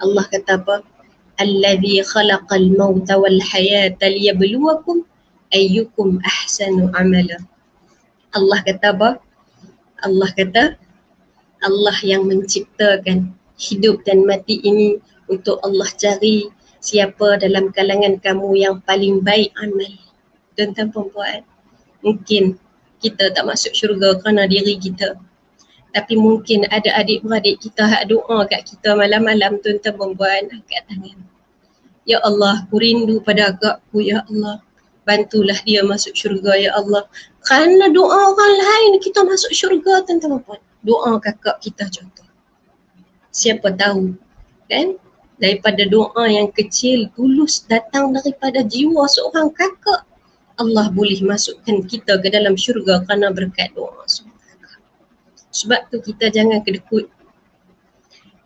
Allah kata apa? Allazi khalaqal mauta wal hayata liyabluwakum ayyukum ahsanu amala. Allah kata apa? Allah kata Allah yang menciptakan hidup dan mati ini untuk Allah cari siapa dalam kalangan kamu yang paling baik amal. Tuan-tuan perempuan, mungkin kita tak masuk syurga kerana diri kita, tapi mungkin ada adik-beradik kita hak doa kat kita malam-malam, tuan-tuan perempuan, angkat tangan. Ya Allah, aku rindu pada agakku, ya Allah. Bantulah dia masuk syurga, ya Allah. Kerana doa orang lain kita masuk syurga, tuan-tuan perempuan. Doa kakak kita contoh. Siapa tahu, kan? Daripada doa yang kecil, tulus datang daripada jiwa seorang kakak, Allah boleh masukkan kita ke dalam syurga kerana berkat doa seorang kakak. Sebab tu kita jangan kedekut.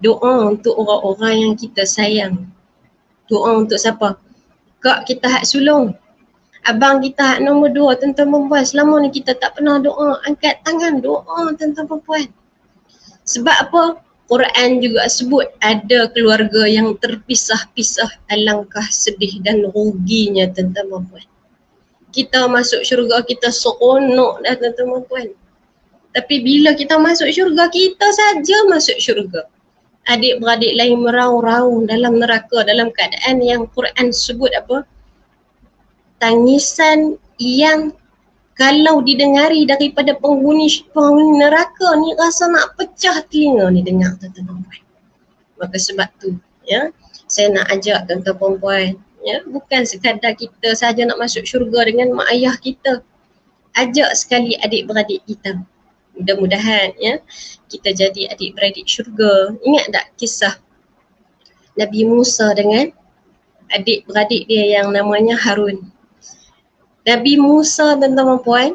Doa untuk orang-orang yang kita sayang. Doa untuk siapa? Kak kita hak sulung. Abang kita hak nombor 2, tuan-tuan perempuan. Selama ni kita tak pernah doa. Angkat tangan doa tuan-tuan perempuan. Sebab apa? Quran juga sebut ada keluarga yang terpisah-pisah, alangkah sedih dan ruginya tuan-tuan perempuan. Kita masuk syurga, kita seronok dah tuan-tuan perempuan. Tapi bila kita masuk syurga, kita saja masuk syurga. Adik-beradik lain meraung-raung dalam neraka dalam keadaan yang Quran sebut apa? Tangisan yang kalau didengari daripada penghuni neraka ni, rasa nak pecah telinga ni dengar tuan-tuan perempuan. Maka sebab tu, ya, saya nak ajak tuan-tuan perempuan, ya, bukan sekadar kita saja nak masuk syurga dengan mak ayah kita. Ajak sekali adik-beradik kita. Mudah-mudahan, ya, kita jadi adik-beradik syurga. Ingat tak kisah Nabi Musa dengan adik-beradik dia yang namanya Harun? Nabi Musa, tuan-tuan perempuan,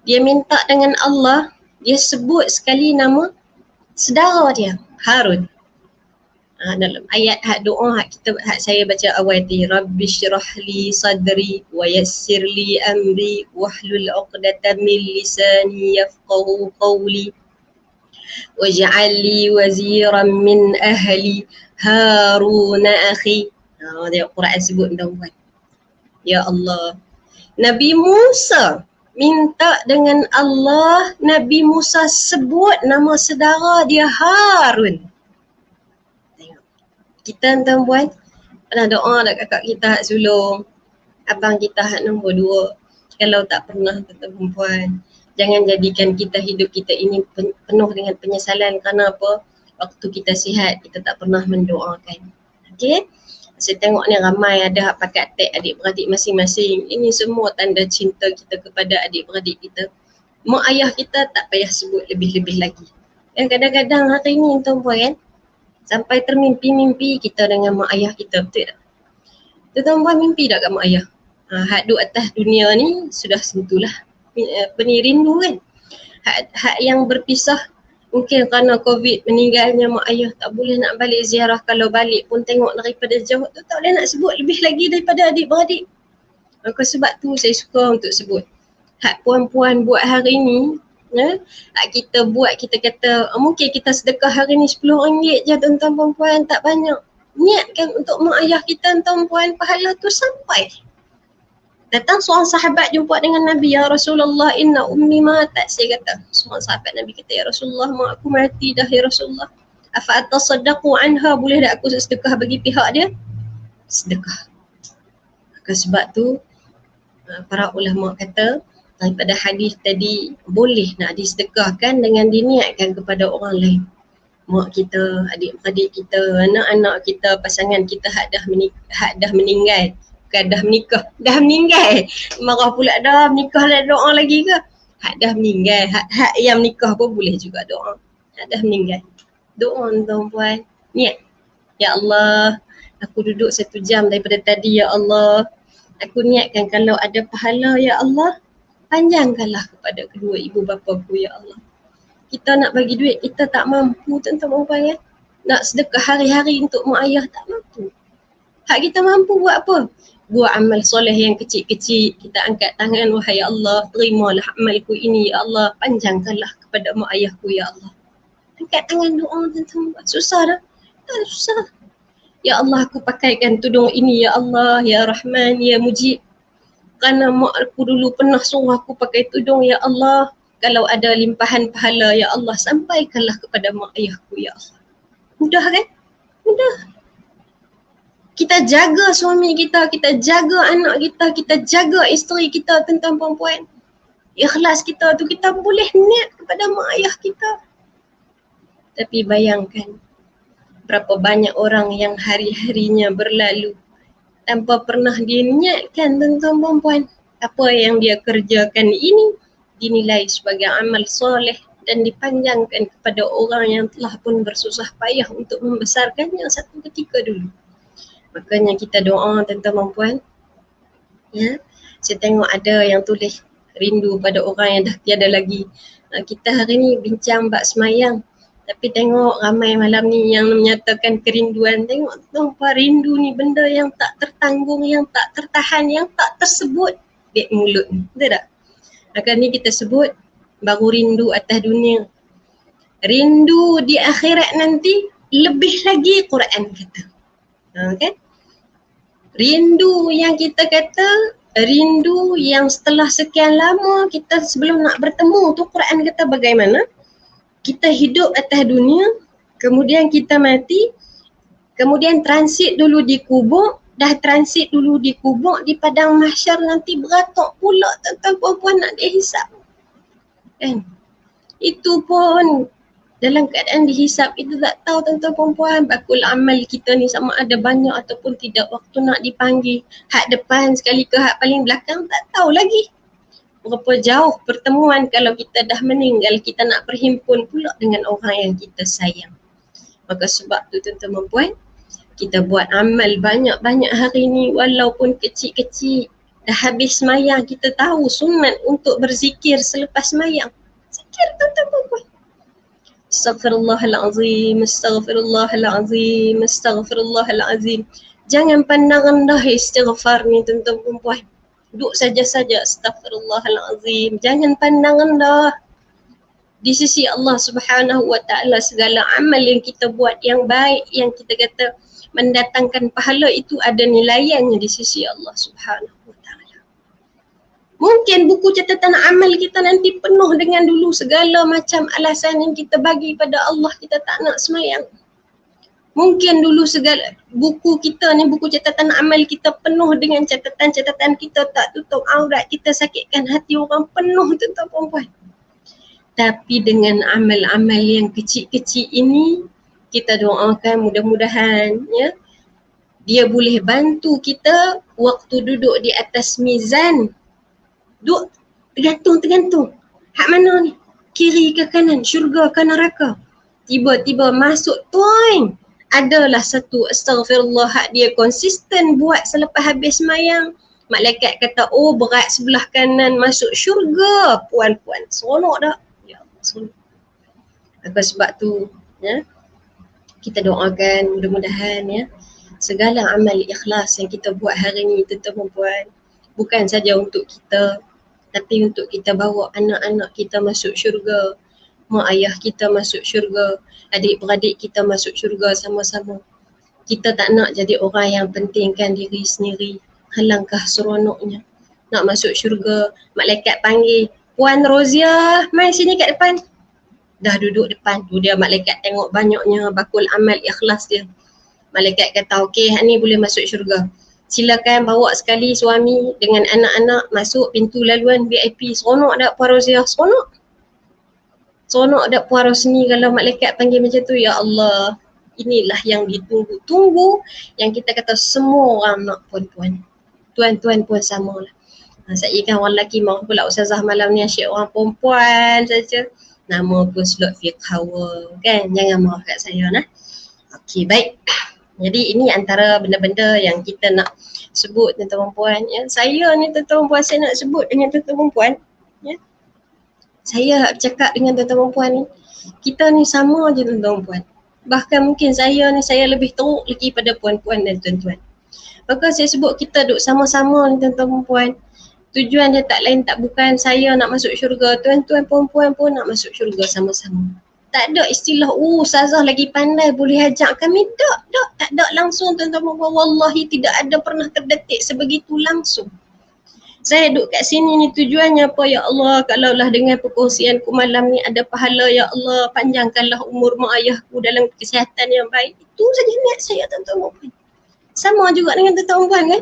dia minta dengan Allah, dia sebut sekali nama saudara dia, Harun. Dalam ayat doa saya baca awal tadi, Rabbi syrahli sadri wa yassirli amri wahlul 'uqdatam min lisani yafqahu qawli waj'al li waziran min ahli Harun akhi. Dia Quran sebut tuan-tuan. Ya Allah, Nabi Musa minta dengan Allah, Nabi Musa sebut nama saudara dia Harun. Kita tuan-puan pernah doa dak kakak kita hak sulung, abang kita hak nombor 2. Kalau tak pernah tuan-puan, jangan jadikan kita hidup kita ini penuh dengan penyesalan kerana apa? Waktu kita sihat kita tak pernah mendoakan. Okey? Saya tengok ni ramai ada hak pakai tag adik-beradik masing-masing. Ini semua tanda cinta kita kepada adik-beradik kita. Mak ayah kita tak payah sebut lebih-lebih lagi. Dan kadang-kadang hari ni tuan-puan kan, sampai termimpi-mimpi kita dengan mak ayah kita, betul tak? Tuan-tuan mimpi tak kat mak ayah? Hak duduk atas dunia ni sudah sentuhlah penih rindu kan. Hak yang berpisah mungkin kerana COVID meninggalnya mak ayah, tak boleh nak balik ziarah. Kalau balik pun tengok daripada jauh tu, tak boleh nak sebut lebih lagi daripada adik-beradik. Maka sebab tu saya suka untuk sebut. Hak puan-puan buat hari ni, hak kita buat, kita kata mungkin kita sedekah hari ni RM10 je tuan-tuan puan, tak banyak. Niatkan untuk mak ayah kita tuan-puan, pahala tu sampai. Datang seorang sahabat jumpa dengan Nabi, ya Rasulullah inna ummi matat. Saya kata, seorang sahabat Nabi kata, ya Rasulullah mak aku mati dah ya Rasulullah. Afa atasaddaqu anha, boleh tak aku sedekah bagi pihak dia? Sedekah. Maka sebab tu para ulama kata daripada hadis tadi, boleh nak disedekahkan dengan diniatkan kepada orang lain. Mak kita, adik-adik kita, anak-anak kita, pasangan kita hak dah meninggal. Bukan dah menikah, dah meninggal. Marah pula dah menikah dah doa lagi ke? Hak dah meninggal, hak yang menikah pun boleh juga doa. Hak dah meninggal. Doa tuan-puan, niat. Ya Allah, aku duduk 1 jam daripada tadi ya Allah. Aku niatkan kalau ada pahala ya Allah, panjangkanlah kepada kedua ibu bapa aku ya Allah. Kita nak bagi duit, kita tak mampu tuan-tuan ya. Nak sedekah hari-hari untuk mak ayah tak mampu. Hak kita mampu buat apa? Buat amal soleh yang kecil-kecil. Kita angkat tangan, wahai Allah, terimalah amalku ini ya Allah, panjangkanlah kepada mak ayahku ya Allah. Angkat tangan doa tuan-tuan. Susah dah? Tak susah. Ya Allah, aku pakaikan tudung ini ya Allah, ya Rahman, ya Mujib. Kerana mak aku dulu pernah suruh aku pakai tudung ya Allah. Kalau ada limpahan pahala ya Allah, sampaikanlah kepada mak ayahku ya Allah. Mudah kan? Mudah. Kita jaga suami kita, kita jaga anak kita, kita jaga isteri kita, tuan-tuan puan-puan. Ikhlas kita tu kita boleh niat kepada mak ayah kita. Tapi bayangkan berapa banyak orang yang hari-harinya berlalu tanpa pernah dia niatkan tuan-tuan puan-puan. Apa yang dia kerjakan ini dinilai sebagai amal soleh dan dipanjangkan kepada orang yang telah pun bersusah payah untuk membesarkannya satu ketika dulu. Makanya kita doa tuan-tuan puan. Ya, saya tengok ada yang tulis rindu pada orang yang dah tiada lagi. Kita hari ni bincang bab semayang. Tapi tengok ramai malam ni yang menyatakan kerinduan. Tengok tuan-puan, rindu ni benda yang tak tertanggung, yang tak tertahan, yang tak tersebut di mulut ni. Betul tak? Maka ni kita sebut baru rindu atas dunia. Rindu di akhirat nanti lebih lagi Quran kata. Kan? Rindu yang kita kata, rindu yang setelah sekian lama kita sebelum nak bertemu tu, Quran kata bagaimana? Kita hidup atas dunia, kemudian kita mati, kemudian transit dulu di kubur, dah transit dulu di kubur, di padang mahsyar nanti beratok pula tuan-tuan puan-puan nak dihisap. Kan? Itu pun dalam keadaan dihisap, itu tak tahu tuan-tuan puan-puan bakul amal kita ni sama ada banyak ataupun tidak. Waktu nak dipanggil, hak depan sekali ke hak paling belakang tak tahu lagi. Berapa jauh pertemuan kalau kita dah meninggal, kita nak berhimpun pula dengan orang yang kita sayang. Maka sebab tu tuan-tuan puan, kita buat amal banyak-banyak hari ni walaupun kecil-kecil. Dah habis semayang, kita tahu sunat untuk berzikir selepas semayang. Zikir tuan-tuan Astaghfirullahalazim, astaghfirullahalazim, astaghfirullahalazim. Jangan pandang rendah istighfar ni tuan-tuan perempuan. Duduk saja-saja astaghfirullahalazim. Jangan pandang rendah. Di sisi Allah Subhanahu wa taala segala amal yang kita buat yang baik, yang kita kata mendatangkan pahala itu ada nilaiannya di sisi Allah Subhanahu wa taala. Mungkin buku catatan amal kita nanti penuh dengan dulu segala macam alasan yang kita bagi pada Allah kita tak nak semayang. Mungkin dulu segala buku kita ni, buku catatan amal kita penuh dengan catatan-catatan kita tak tutup aurat, kita sakitkan hati orang, penuh tuan-tuan perempuan. Tapi dengan amal-amal yang kecil-kecil ini, kita doakan mudah-mudahan ya, dia boleh bantu kita waktu duduk di atas mizan. Duduk tergantung. Hak mana ni? Kiri ke kanan? Syurga ke neraka? Tiba-tiba masuk tuan. Adalah satu astaghfirullah hak dia konsisten buat selepas habis semayang. Malaikat kata, oh berat sebelah kanan masuk syurga. Puan-puan, seronok tak? Ya Allah, seronok. Apa sebab tu ya, kita doakan mudah-mudahan ya, segala amal ikhlas yang kita buat hari ni tuan-tuan puan, bukan saja untuk kita, tapi untuk kita bawa anak-anak kita masuk syurga, mak ayah kita masuk syurga, adik-beradik kita masuk syurga sama-sama. Kita tak nak jadi orang yang pentingkan diri sendiri. Alangkah seronoknya nak masuk syurga, malaikat panggil, Puan Rozia, mai sini kat depan. Dah duduk depan tu dia, malaikat tengok banyaknya bakul amal ikhlas dia. Malaikat kata, okey, hak ni boleh masuk syurga. Silakan bawa sekali suami dengan anak-anak masuk pintu laluan VIP. Seronok tak Puan Rozia? Seronok. Seronok tak Puan Rosni kalau malaikat panggil macam tu? Ya Allah, inilah yang ditunggu-tunggu, yang kita kata semua orang nak puan-puan. Tuan-tuan pun samalah. Saya kan orang lelaki mahu pula ustazah malam ni asyik orang perempuan saja. Nama pun slot fiqh hawa kan. Jangan marah kat saya nah. Okey, baik. Jadi ini antara benda-benda yang kita nak sebut tuan-tuan puan ya. Saya ni tuan-tuan puan, saya nak sebut dengan tuan-tuan puan ya. Saya bercakap dengan tuan-tuan puan ni, kita ni sama je tuan-tuan puan. Bahkan mungkin saya ni saya lebih teruk lagi pada puan-puan dan tuan-tuan. Maka saya sebut kita duduk sama-sama ni tuan-tuan puan. Tujuan dia tak lain tak bukan saya nak masuk syurga, tuan-tuan perempuan pun nak masuk syurga sama-sama. Tak ada istilah, ustazah lagi pandai boleh ajak kami. Tak ada langsung tuan-tuan perempuan. Wallahi tidak ada pernah terdetik sebegitu langsung. Saya duduk kat sini ni tujuannya apa? Ya Allah, kalaulah dengan perkongsianku malam ni ada pahala, ya Allah, panjangkanlah umur mak ayahku dalam kesihatan yang baik. Itu saja niat saya tuan-tuan perempuan. Sama juga dengan tuan-tuan perempuan kan?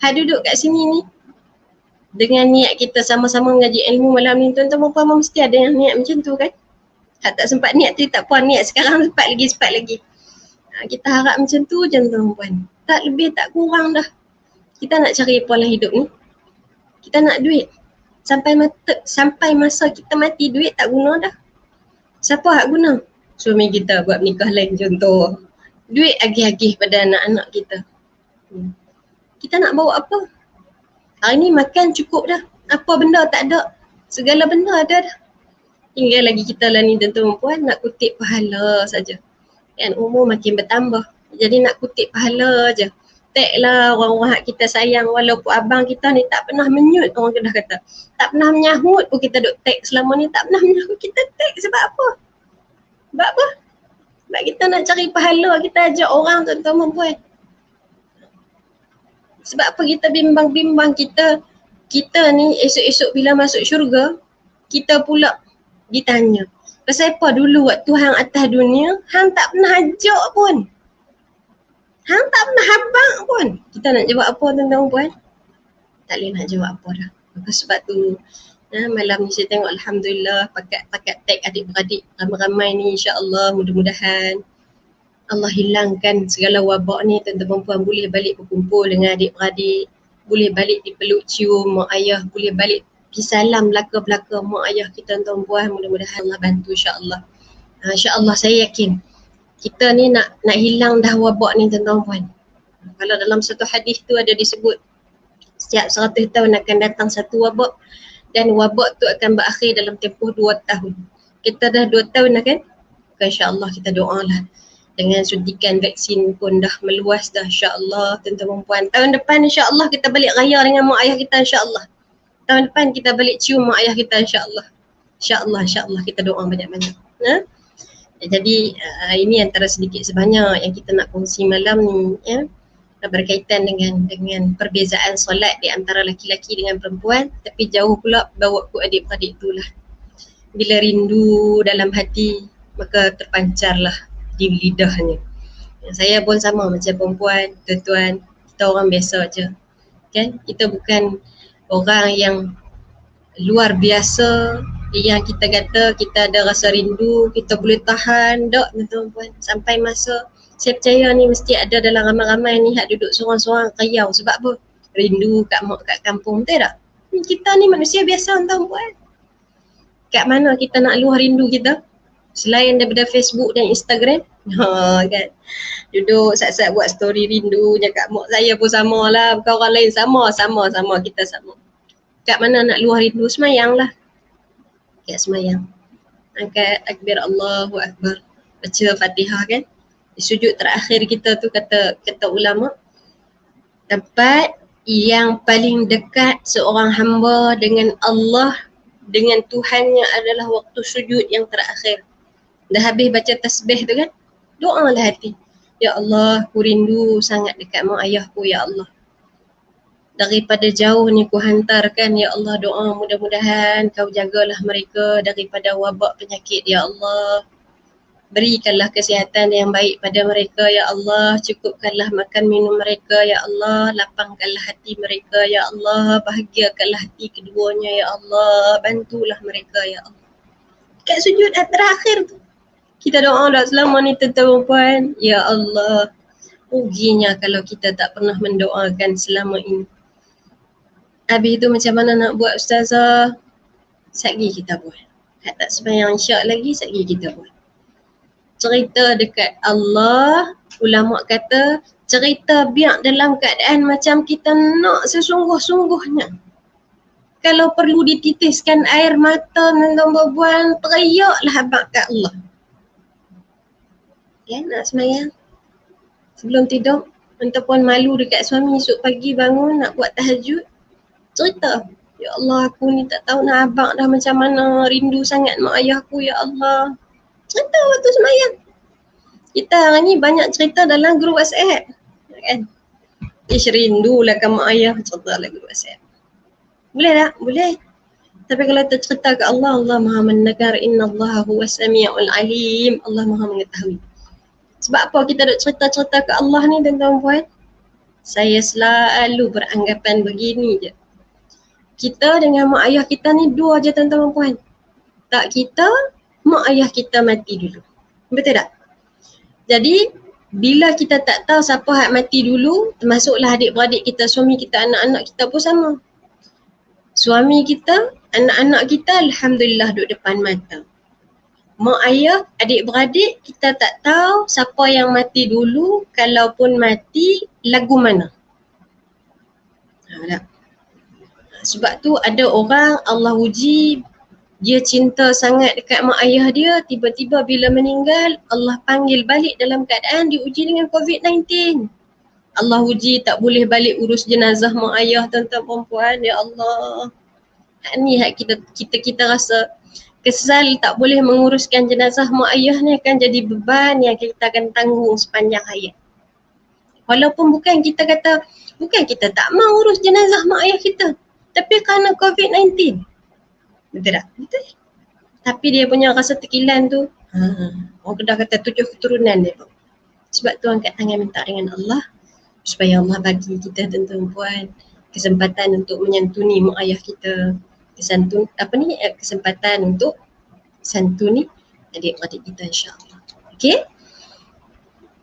Hak duduk kat sini ni, dengan niat kita sama-sama mengaji ilmu malam ni, tuan-tuan perempuan mesti ada yang niat macam tu kan? Hak tak sempat niat tu tak puan niat, sekarang sempat lagi. Kita harap macam tu je tuan-tuan perempuan. Tak lebih tak kurang dah. Kita nak cari pola hidup ni. Kita nak duit. Sampai masa kita mati, duit tak guna dah. Siapa hak guna? Suami kita buat nikah lain contoh. Duit agih-agih pada anak-anak kita. Kita nak bawa apa? Hari ni makan cukup dah. Apa benda tak ada? Segala benda ada dah. Tinggal lagi kita lah ni tuan-tuan puan nak kutip pahala saja. Kan umur makin bertambah. Jadi nak kutip pahala je. Tag lah orang-orang hak kita sayang, walaupun abang kita ni tak pernah menyut, orang Kedah kata. Tak pernah menyahut pun kita duk tag selama ni, tak pernah menyahut kita tag sebab apa? Sebab apa? Sebab kita nak cari pahala, kita ajak orang tuan-tuan perempuan. Sebab apa kita bimbang-bimbang kita ni esok-esok bila masuk syurga, kita pula ditanya. Pasal apa dulu waktu hang atas dunia, hang tak pernah ajak pun. Hang tak pernah habang pun. Kita nak jawab apa tuan-tuan puan? Tak boleh nak jawab apa dah. Maka sebab tu malam ni saya tengok alhamdulillah pakat tag adik-beradik ramai-ramai ni, insya-Allah mudah-mudahan Allah hilangkan segala wabak ni, tuan-tuan puan boleh balik berkumpul dengan adik-beradik, boleh balik dipeluk cium mak ayah, boleh balik pergi salam belaka-belaka mak ayah kita tuan-tuan puan. Mudah-mudahan Allah bantu insya-Allah. Insya-Allah saya yakin kita ni nak hilang dah wabak ni tuan-tuan puan. Kalau dalam satu hadis tu ada disebut setiap 100 tahun akan datang satu wabak, dan wabak tu akan berakhir dalam tempoh 2 tahun. Kita dah 2 tahun dah kan? InsyaAllah kita doa lah. Dengan suntikan vaksin pun dah meluas dah, insyaAllah tuan-tuan dan puan. Tahun depan insyaAllah kita balik raya dengan mak ayah kita, insyaAllah. Tahun depan kita balik cium mak ayah kita, insyaAllah. InsyaAllah kita doa banyak-banyak. Jadi ini antara sedikit sebanyak yang kita nak kongsi malam ni, ya, berkaitan dengan perbezaan solat di antara laki-laki dengan perempuan, tapi jauh pula bawa ku adik-beradik tu lah. Bila rindu dalam hati, maka terpancarlah di lidahnya. Saya pun sama macam perempuan, tuan-tuan, kita orang biasa je. Kan? Kita bukan orang yang luar biasa yang kita kata kita ada rasa rindu, kita boleh tahan tak, tuan-tuan. Sampai masa saya percaya ni mesti ada dalam ramai-ramai ni hak duduk seorang-seorang kayau. Sebab apa? Rindu kat mak kat kampung, betul tak? Kita ni manusia biasa, tuan-tuan. Kat mana kita nak luah rindu kita? Selain daripada Facebook dan Instagram, kan? Duduk sat-sat buat story rindu je kat mak saya pun sama lah. Bukan orang lain sama, kita sama. Kat mana nak luah rindu? Semayang lah. Kat semayang. Angkat takbir Allahu Akbar. Baca Fatihah kan. Di sujud terakhir kita tu kata ulama, tempat yang paling dekat seorang hamba dengan Allah, dengan Tuhannya adalah waktu sujud yang terakhir. Dah habis baca tasbih tu kan, doalah hati. Ya Allah, ku rindu sangat dekat mak ayahku, ya Allah. Daripada jauh ni ku hantarkan, ya Allah, doa mudah-mudahan kau jagalah mereka daripada wabak penyakit, ya Allah. Berikanlah kesihatan yang baik pada mereka, ya Allah. Cukupkanlah makan minum mereka, ya Allah. Lapangkanlah hati mereka, ya Allah. Bahagiakanlah hati keduanya, ya Allah. Bantulah mereka, ya Allah. Kat sujud terakhir tu kita doa dah selama ni, tuan-tuan puan. Ya Allah, ruginya kalau kita tak pernah mendoakan selama ini. Habis tu macam mana nak buat, ustazah? Satgi kita buat. Tak sembahyang syak lagi, satgi kita buat. Cerita dekat Allah, ulama kata cerita biar dalam keadaan macam kita nak sesungguh-sungguhnya. Kalau perlu dititiskan air mata dengan berbual, teriaklah abang kat Allah. Ya, nak semayang sebelum tidur, ataupun malu dekat suami esok pagi bangun nak buat tahajud, cerita, ya Allah, aku ni tak tahu nak abang dah macam mana, rindu sangat mak ayahku, ya Allah. Cerita waktu semayang. Kita hari ni banyak cerita dalam grup WhatsApp, kan? Ish, rindulah kan mak ayah, cerita dalam grup WhatsApp. Boleh tak? Boleh. Tapi kalau tercerita ke Allah, Allah Maha mendengar, inna Allah huwa sami'ul alim, Allah Maha mengetahui. Sebab apa kita duk cerita-cerita ke Allah ni, tuan-tuan puan? Saya selalu beranggapan begini je. Kita dengan mak ayah kita ni dua je, tuan-tuan puan. Tak kita, mak ayah kita mati dulu. Betul tak? Jadi, bila kita tak tahu siapa hak mati dulu, termasuklah adik-beradik kita, suami kita, anak-anak kita pun sama. Suami kita, anak-anak kita, alhamdulillah duduk depan mata. Mak ayah, adik-beradik, kita tak tahu siapa yang mati dulu, kalaupun mati, lagu mana. Sebab tu ada orang Allah uji, dia cinta sangat dekat mak ayah dia, tiba-tiba bila meninggal, Allah panggil balik dalam keadaan diuji dengan COVID-19. Allah uji tak boleh balik urus jenazah mak ayah, tuan-tuan perempuan, ya Allah. Ni hak kita rasa kesal tak boleh menguruskan jenazah mak ayah ni, akan jadi beban yang kita akan tanggung sepanjang hayat. Walaupun bukan kita kata, bukan kita tak mau urus jenazah mak ayah kita, tapi kerana COVID-19. Betul tak? Betul. Tapi dia punya rasa tekilan tu, orang Kedah kata 7 keturunan dia. Sebab tu angkat tangan minta dengan Allah, supaya Allah bagi kita, tuan-tuan puan, kesempatan untuk menyantuni mak ayah kita. Kesempatan untuk santuni adik-adik kita, insya-Allah. Okey?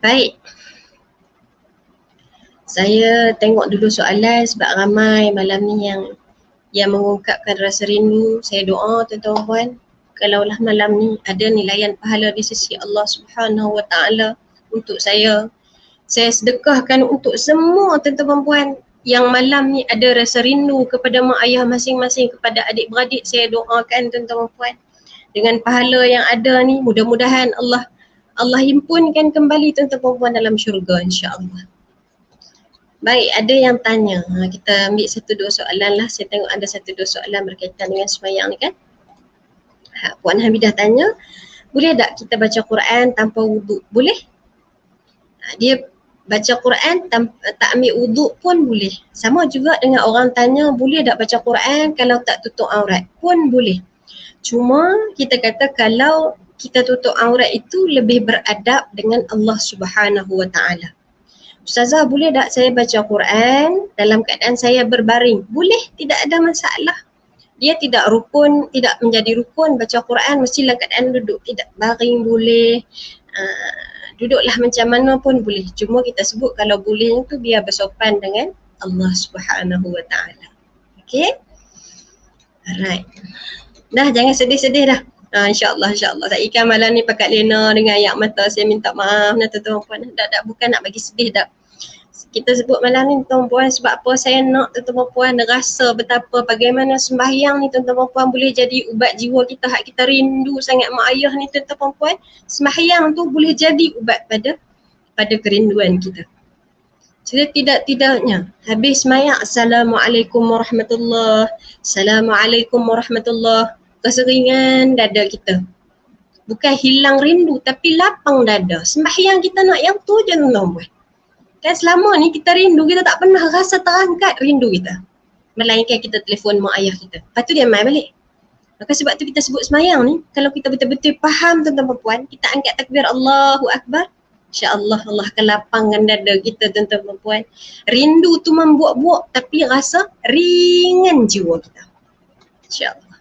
Baik. Saya tengok dulu soalan sebab ramai malam ni yang mengungkapkan rasa rindu. Saya doa, tuan-tuan puan, kalaulah malam ni ada nilaian pahala di sisi Allah Subhanahu Wa Taala untuk saya sedekahkan untuk semua tuan-tuan puan yang malam ni ada rasa rindu kepada mak ayah masing-masing, kepada adik-beradik. Saya doakan, tuan-tuan puan, dengan pahala yang ada ni, mudah-mudahan Allah himpunkan kembali tuan-tuan perempuan dalam syurga insya-Allah. Baik, ada yang tanya. Kita ambil satu dua soalan lah. Saya tengok ada satu dua soalan berkaitan dengan sembahyang ni kan. Puan Hamidah tanya, boleh tak kita baca Quran tanpa wuduk? Boleh. Dia baca Quran tak ambil wuduk pun boleh. Sama juga dengan orang tanya, boleh tak baca Quran kalau tak tutup aurat? Pun boleh. Cuma kita kata kalau kita tutup aurat itu lebih beradab dengan Allah Subhanahu Wa Taala. Ustazah, boleh tak saya baca Quran dalam keadaan saya berbaring? Boleh, tidak ada masalah. Dia tidak rukun, tidak menjadi rukun baca Quran mesti dalam keadaan duduk. Tidak, baring boleh, duduklah macam mana pun boleh. Cuma kita sebut kalau boleh itu biar bersopan dengan Allah Subhanahu Wa Taala. Okay? Alright. Dah, jangan sedih-sedih dah. InsyaAllah. Tak ikan malam ni pakat lena dengan ayak mata. Saya minta maaf nak tuan-tuan puan. Dah, bukan nak bagi sedih dah. Kita sebut malam ni tuan-tuan puan sebab apa saya nak tuan-tuan puan rasa betapa bagaimana sembahyang ni tuan-tuan puan boleh jadi ubat jiwa kita. Hak kita rindu sangat mak ayah ni tuan-tuan puan. Sembahyang tu boleh jadi ubat pada kerinduan kita. Tidak-tidaknya habis sembahyang Assalamualaikum warahmatullahi, Assalamualaikum warahmatullahi, keseringan dada kita. Bukan hilang rindu tapi lapang dada. Sembahyang kita nak yang tu je tuan-tuan. Kan selama ni kita rindu, kita tak pernah rasa terangkat rindu kita. Melainkan kita telefon mak ayah kita. Lepas tu dia mai balik. Maka sebab tu kita sebut sembahyang ni, kalau kita betul-betul faham tuan-tuan puan, kita angkat takbir Allahu Akbar. InsyaAllah Allah akan lapangkan dada kita tuan-tuan puan. Rindu tu membuat-buat tapi rasa ringan jiwa kita. InsyaAllah.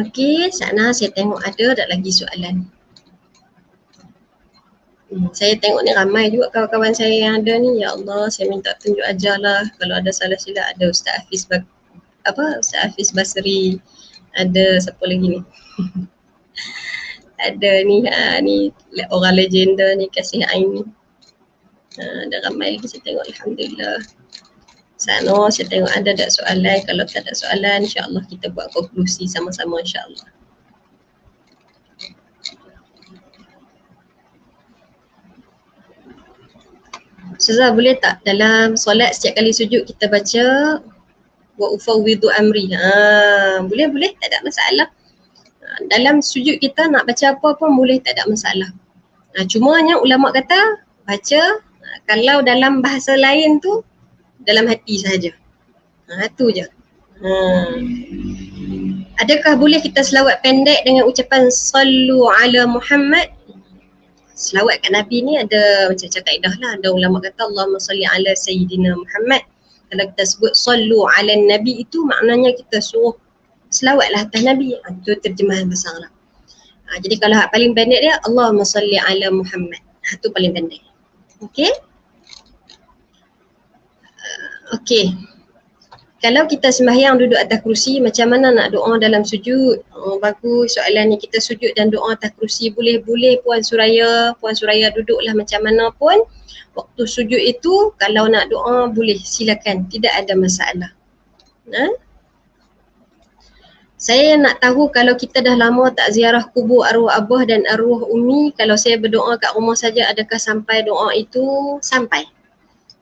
Okey, sana saya tengok ada tak lagi soalan. Saya tengok ni ramai juga kawan-kawan saya yang ada ni. Ya Allah, saya minta tunjuk ajarlah. Kalau ada salah silap ada Ustaz Hafiz Basri. Ada siapa lagi ni? Ada ni, ni orang legenda ni, Kasih Ain ni. Ada ramai lagi saya tengok, alhamdulillah. Sana saya tengok ada tak soalan. Kalau tak ada soalan, insya-Allah kita buat konklusi sama-sama insya-Allah. Ustazah, boleh tak dalam solat setiap kali sujud kita baca wa ufawwidu amri? Boleh, tak ada masalah. Dalam sujud kita nak baca apa pun boleh, tak ada masalah. Cumanya ulama kata baca kalau dalam bahasa lain tu dalam hati sahaja. Itu je. Adakah boleh kita selawat pendek dengan ucapan sallu ala Muhammad? Selawat kat Nabi ni ada macam-macam kaedah lah. Ada ulama kata Allahumma salli ala Sayyidina Muhammad. Kalau kita sebut sallu ala Nabi itu maknanya kita suruh selawatlah atas Nabi. Itu terjemahan bahasa Arab. Jadi kalau hak paling pendek dia Allahumma salli ala Muhammad. Itu paling pendek. Okey? Okey. Kalau kita sembahyang duduk atas kerusi, macam mana nak doa dalam sujud? Bagus soalan ni. Kita sujud dan doa atas kerusi boleh-boleh Puan Suraya. Puan Suraya duduklah macam mana pun. Waktu sujud itu kalau nak doa boleh, silakan. Tidak ada masalah. Saya nak tahu kalau kita dah lama tak ziarah kubur arwah abah dan arwah umi, kalau saya berdoa kat rumah saja adakah sampai doa itu? Sampai.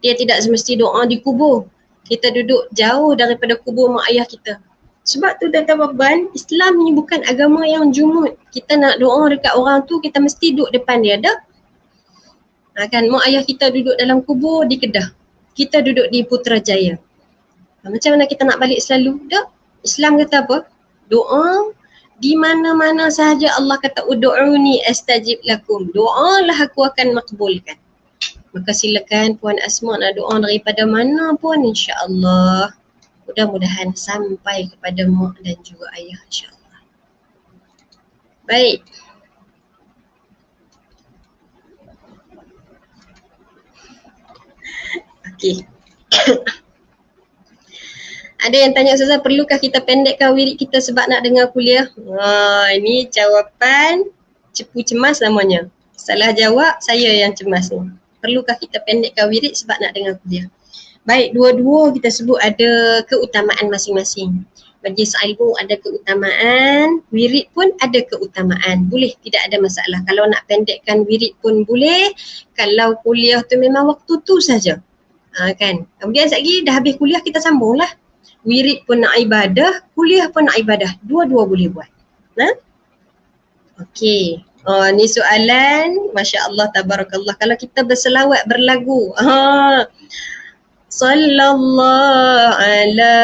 Dia tidak semesti doa di kubur. Kita duduk jauh daripada kubur mak ayah kita. Sebab tu tuan-tuan, Islam ni bukan agama yang jumud. Kita nak doa dekat orang tu, kita mesti duduk depan dia. Dah? Kan mak ayah kita duduk dalam kubur di Kedah. Kita duduk di Putrajaya. Macam mana kita nak balik selalu? Dah? Islam kata apa? Doa di mana-mana sahaja Allah kata ud'uni astajib lakum. Doalah aku akan makbulkan. Maka silakan Puan Asma nak doa daripada mana pun, insya-Allah. Mudah-mudahan sampai kepada mak dan juga ayah, insya-Allah. Baik. Okey. Ada yang tanya, Ustazah, perlukah kita pendekkan wirid kita sebab nak dengar kuliah? Ini jawapan cepu cemas namanya. Salah jawab, saya yang cemas ni. Perlukah kita pendekkan wirid sebab nak dengar kuliah? Baik, dua-dua kita sebut ada keutamaan masing-masing. majlis ilmu ada keutamaan, wirid pun ada keutamaan. Boleh, tidak ada masalah. Kalau nak pendekkan wirid pun boleh. Kalau kuliah tu memang waktu tu saja. Kan. Kemudian sekali dah habis kuliah kita sambung lah. Wirid pun nak ibadah, kuliah pun nak ibadah. Dua-dua boleh buat. Okey. Ni soalan, Masya Allah, Tabarakallah. Kalau kita berselawat, berlagu. Sallallahu ala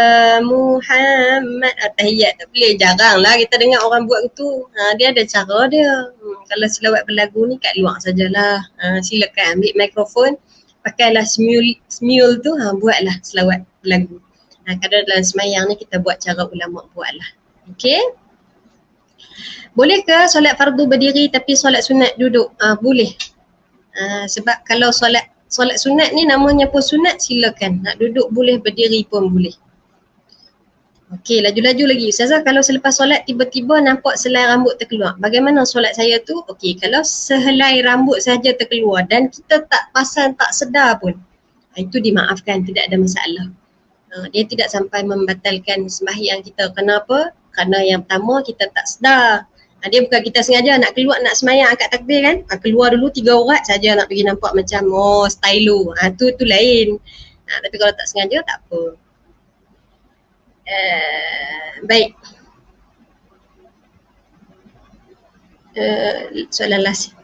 Muhammad. Tahiyat tak boleh, jarang lah kita dengar orang buat itu. Dia ada cara dia. Kalau selawat berlagu ni kat luar sajalah. Silakan ambil mikrofon, pakailah smule tu, buatlah selawat berlagu. Kadang dalam semayang ni kita buat cara ulama buatlah. Okey. Boleh ke solat fardu berdiri tapi solat sunat duduk? Boleh. Sebab kalau solat sunat ni namanya pun sunat, silakan. Nak duduk boleh, berdiri pun boleh. Okey, laju-laju lagi. Ustazah, kalau selepas solat tiba-tiba nampak selai rambut terkeluar, bagaimana solat saya tu? Okey, kalau sehelai rambut saja terkeluar dan kita tak pasal, tak sedar pun, itu dimaafkan, tidak ada masalah. Dia tidak sampai membatalkan sembahyang kita. Kenapa? Kerana yang pertama kita tak sedar. Dia bukan kita sengaja nak keluar, nak semayang angkat takbir kan. Keluar dulu 3 urat saja nak pergi nampak macam stylo. Tu lain. Tapi kalau tak sengaja tak apa. Baik. Soalan last.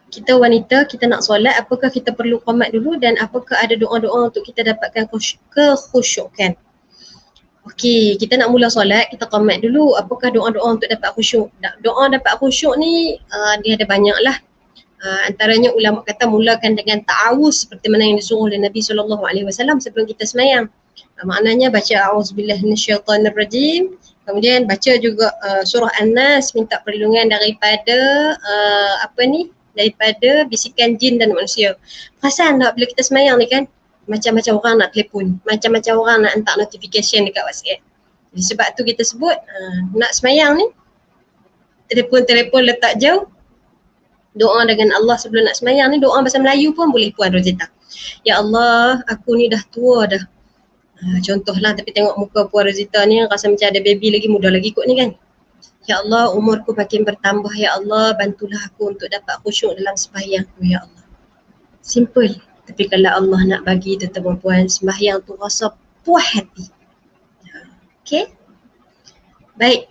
Kita wanita, kita nak solat, apakah kita perlu qamat dulu dan apakah ada doa-doa untuk kita dapatkan kekhusyukan? Okey, kita nak mula solat, kita qamat dulu. Apakah doa-doa untuk dapat khusyuk? Doa dapat khusyuk ni dia ada banyak lah. Antaranya ulama kata mulakan dengan ta'awuz seperti mana yang disuruh oleh Nabi SAW sebelum kita semayang. Maknanya baca a'udzubillahi minasyaitanirrajim. Kemudian baca juga surah An-Nas, minta perlindungan daripada daripada bisikan jin dan manusia. Perasan tak bila kita semayang ni kan, macam-macam orang nak telefon, macam-macam orang nak hantar notification dekat WhatsApp. Jadi sebab tu kita sebut nak semayang ni, telefon letak jauh, doa dengan Allah sebelum nak semayang ni, doa bahasa Melayu pun boleh Puan Rosetta. Ya Allah, aku ni dah tua dah. Contohlah, tapi tengok muka Puan Rosetta ni rasa macam ada baby lagi, muda lagi kot ni kan. Ya Allah, umurku makin bertambah, ya Allah, bantulah aku untuk dapat khusyuk dalam sembahyangku, ya Allah. Simple. Tapi kalau Allah nak bagi tuan-tuan puan, sembahyang tu rasa puas hati. Okey? Baik.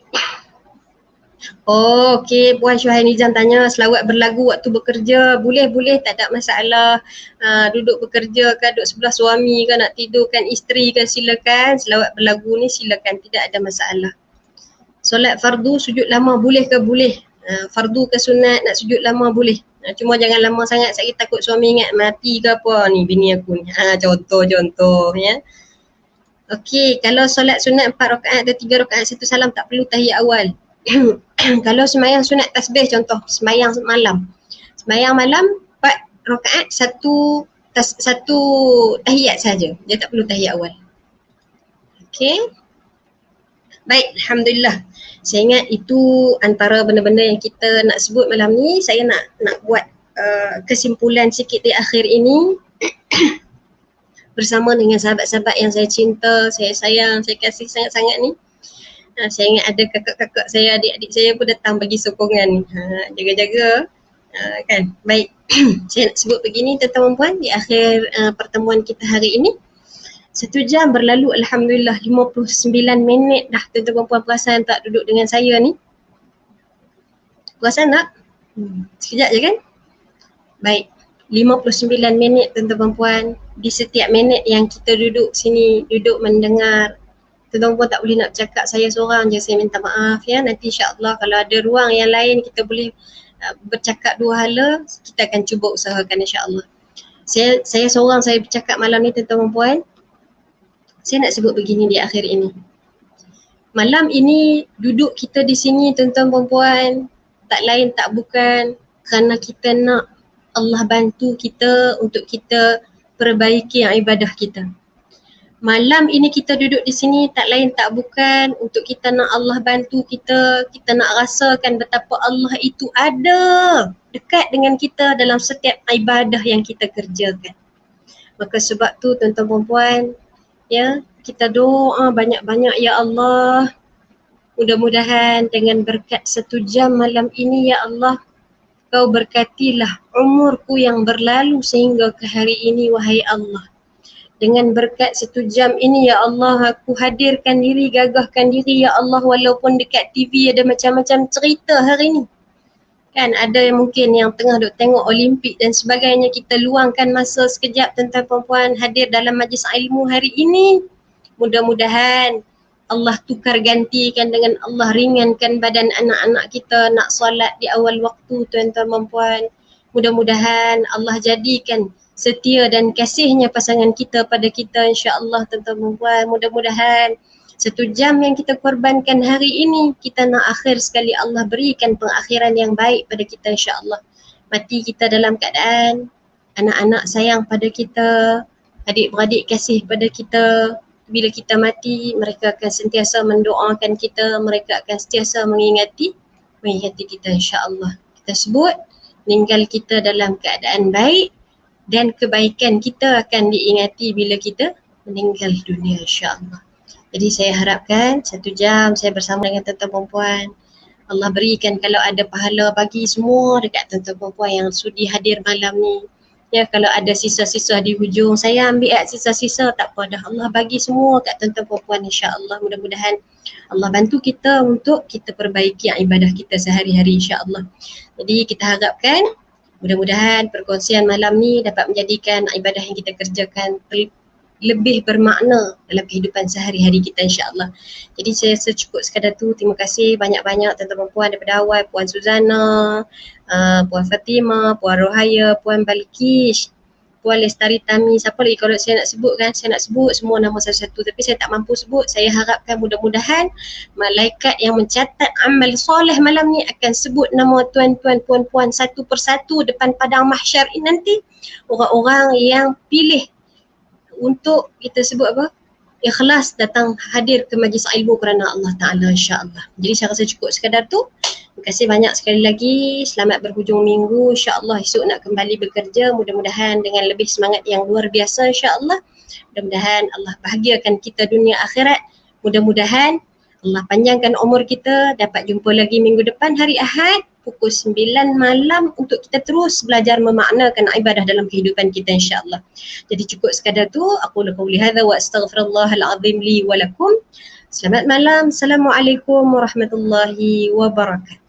Okey, Puan Syuhail Nizam tanya, selawat berlagu waktu bekerja, boleh, tak ada masalah. Duduk bekerja ke, duduk sebelah suami ke, nak tidurkan isteri ke, silakan. Selawat berlagu ni silakan, tidak ada masalah. Solat fardu sujud lama boleh ke? Boleh. Fardu ke sunat nak sujud lama boleh. Cuma jangan lama sangat, saya takut suami ingat mati ke apa ni bini aku ni. Contoh ya. Okey, kalau solat sunat 4 rakaat atau 3 rakaat 1 salam tak perlu tahiyat awal. Kalau semayang sunat tasbih, contoh semayang malam. Semayang malam 4 rakaat 1 tahiyat saja. Dia tak perlu tahiyat awal. Okey. Baik, alhamdulillah. Saya ingat itu antara benda-benda yang kita nak sebut malam ni. Saya nak buat kesimpulan sikit di akhir ini bersama dengan sahabat-sahabat yang saya cinta, saya sayang, saya kasih sangat-sangat ni. Saya ingat ada kakak-kakak saya, adik-adik saya pun datang bagi sokongan. Jaga-jaga. Kan? Baik. Saya nak sebut begini tuan-tuan puan di akhir pertemuan kita hari ini. 1 jam berlalu, alhamdulillah, 59 minit dah tuan-tuan puan, perasan tak duduk dengan saya ni? Perasan tak? Sekejap je kan? Baik, 59 minit tuan-tuan puan. Di setiap minit yang kita duduk sini, duduk mendengar, tuan-tuan puan tak boleh nak bercakap, saya seorang je, saya minta maaf ya. Nanti insya-Allah kalau ada ruang yang lain kita boleh bercakap 2 hala, kita akan cuba usahakan insya-Allah. Saya seorang saya bercakap malam ni tuan-tuan puan. Saya nak sebut begini di akhir ini. Malam ini duduk kita di sini tuan-tuan puan, tak lain tak bukan kerana kita nak Allah bantu kita untuk kita perbaiki yang ibadah kita. Malam ini kita duduk di sini tak lain tak bukan untuk kita nak Allah bantu kita, kita nak rasakan betapa Allah itu ada dekat dengan kita dalam setiap ibadah yang kita kerjakan. Maka sebab tu tuan-tuan puan, ya, kita doa banyak-banyak ya Allah. Mudah-mudahan dengan berkat 1 jam malam ini ya Allah, Kau berkatilah umurku yang berlalu sehingga ke hari ini wahai Allah. Dengan berkat 1 jam ini ya Allah, aku hadirkan diri, gagahkan diri ya Allah, walaupun dekat TV ada macam-macam cerita hari ni. Kan ada yang mungkin yang tengah duk tengok Olimpik dan sebagainya, kita luangkan masa sekejap tuan-tuan perempuan hadir dalam majlis ilmu hari ini. Mudah-mudahan Allah tukar gantikan dengan Allah ringankan badan anak-anak kita nak solat di awal waktu tuan-tuan perempuan. Mudah-mudahan Allah jadikan setia dan kasihnya pasangan kita pada kita insya-Allah tuan-tuan perempuan. Mudah-mudahan 1 jam yang kita korbankan hari ini, kita nak akhir sekali Allah berikan pengakhiran yang baik pada kita insya-Allah. Mati kita dalam keadaan anak-anak sayang pada kita, adik-beradik kasih pada kita. Bila kita mati, mereka akan sentiasa mendoakan kita, mereka akan sentiasa mengingati kita insya-Allah. Kita sebut meninggal kita dalam keadaan baik dan kebaikan kita akan diingati bila kita meninggal dunia insya-Allah. Jadi saya harapkan 1 jam saya bersama dengan tuan-tuan perempuan, Allah berikan kalau ada pahala bagi semua dekat tuan-tuan perempuan yang sudi hadir malam ni. Ya, kalau ada sisa-sisa di hujung, saya ambil sisa-sisa, tak apa dah. Allah bagi semua kat tuan-tuan perempuan insya-Allah. Mudah-mudahan Allah bantu kita untuk kita perbaiki ibadah kita sehari-hari insya-Allah. Jadi kita harapkan mudah-mudahan perkongsian malam ni dapat menjadikan ibadah yang kita kerjakan lebih bermakna dalam kehidupan sehari-hari kita insya-Allah. Jadi saya secukup sekadar tu. Terima kasih banyak-banyak tuan-tuan perempuan daripada awal, Puan Suzana, Puan Fatimah, Puan Rohaya, Puan Balkish, Puan Lestari Tami. Siapa lagi kalau saya nak sebut kan? Saya nak sebut semua nama satu-satu tapi saya tak mampu sebut. Saya harapkan mudah-mudahan malaikat yang mencatat amal soleh malam ni akan sebut nama tuan-tuan puan-puan satu persatu depan padang mahsyar ini nanti. Orang-orang yang pilih untuk kita sebut apa? Ikhlas datang hadir ke majlis ilmu kerana Allah Ta'ala insya-Allah. Jadi saya rasa cukup sekadar tu. Terima kasih banyak sekali lagi. Selamat berhujung minggu. InsyaAllah esok nak kembali bekerja. Mudah-mudahan dengan lebih semangat yang luar biasa insya-Allah. Mudah-mudahan Allah bahagiakan kita dunia akhirat. Mudah-mudahan Allah panjangkan umur kita. Dapat jumpa lagi minggu depan hari Ahad pukul 9 malam untuk kita terus belajar memaknakan ibadah dalam kehidupan kita insya-Allah. Jadi cukup sekadar tu. Aku qauli hadza wa astaghfirullahal azim li wa lakum. Selamat malam. Assalamualaikum warahmatullahi wabarakatuh.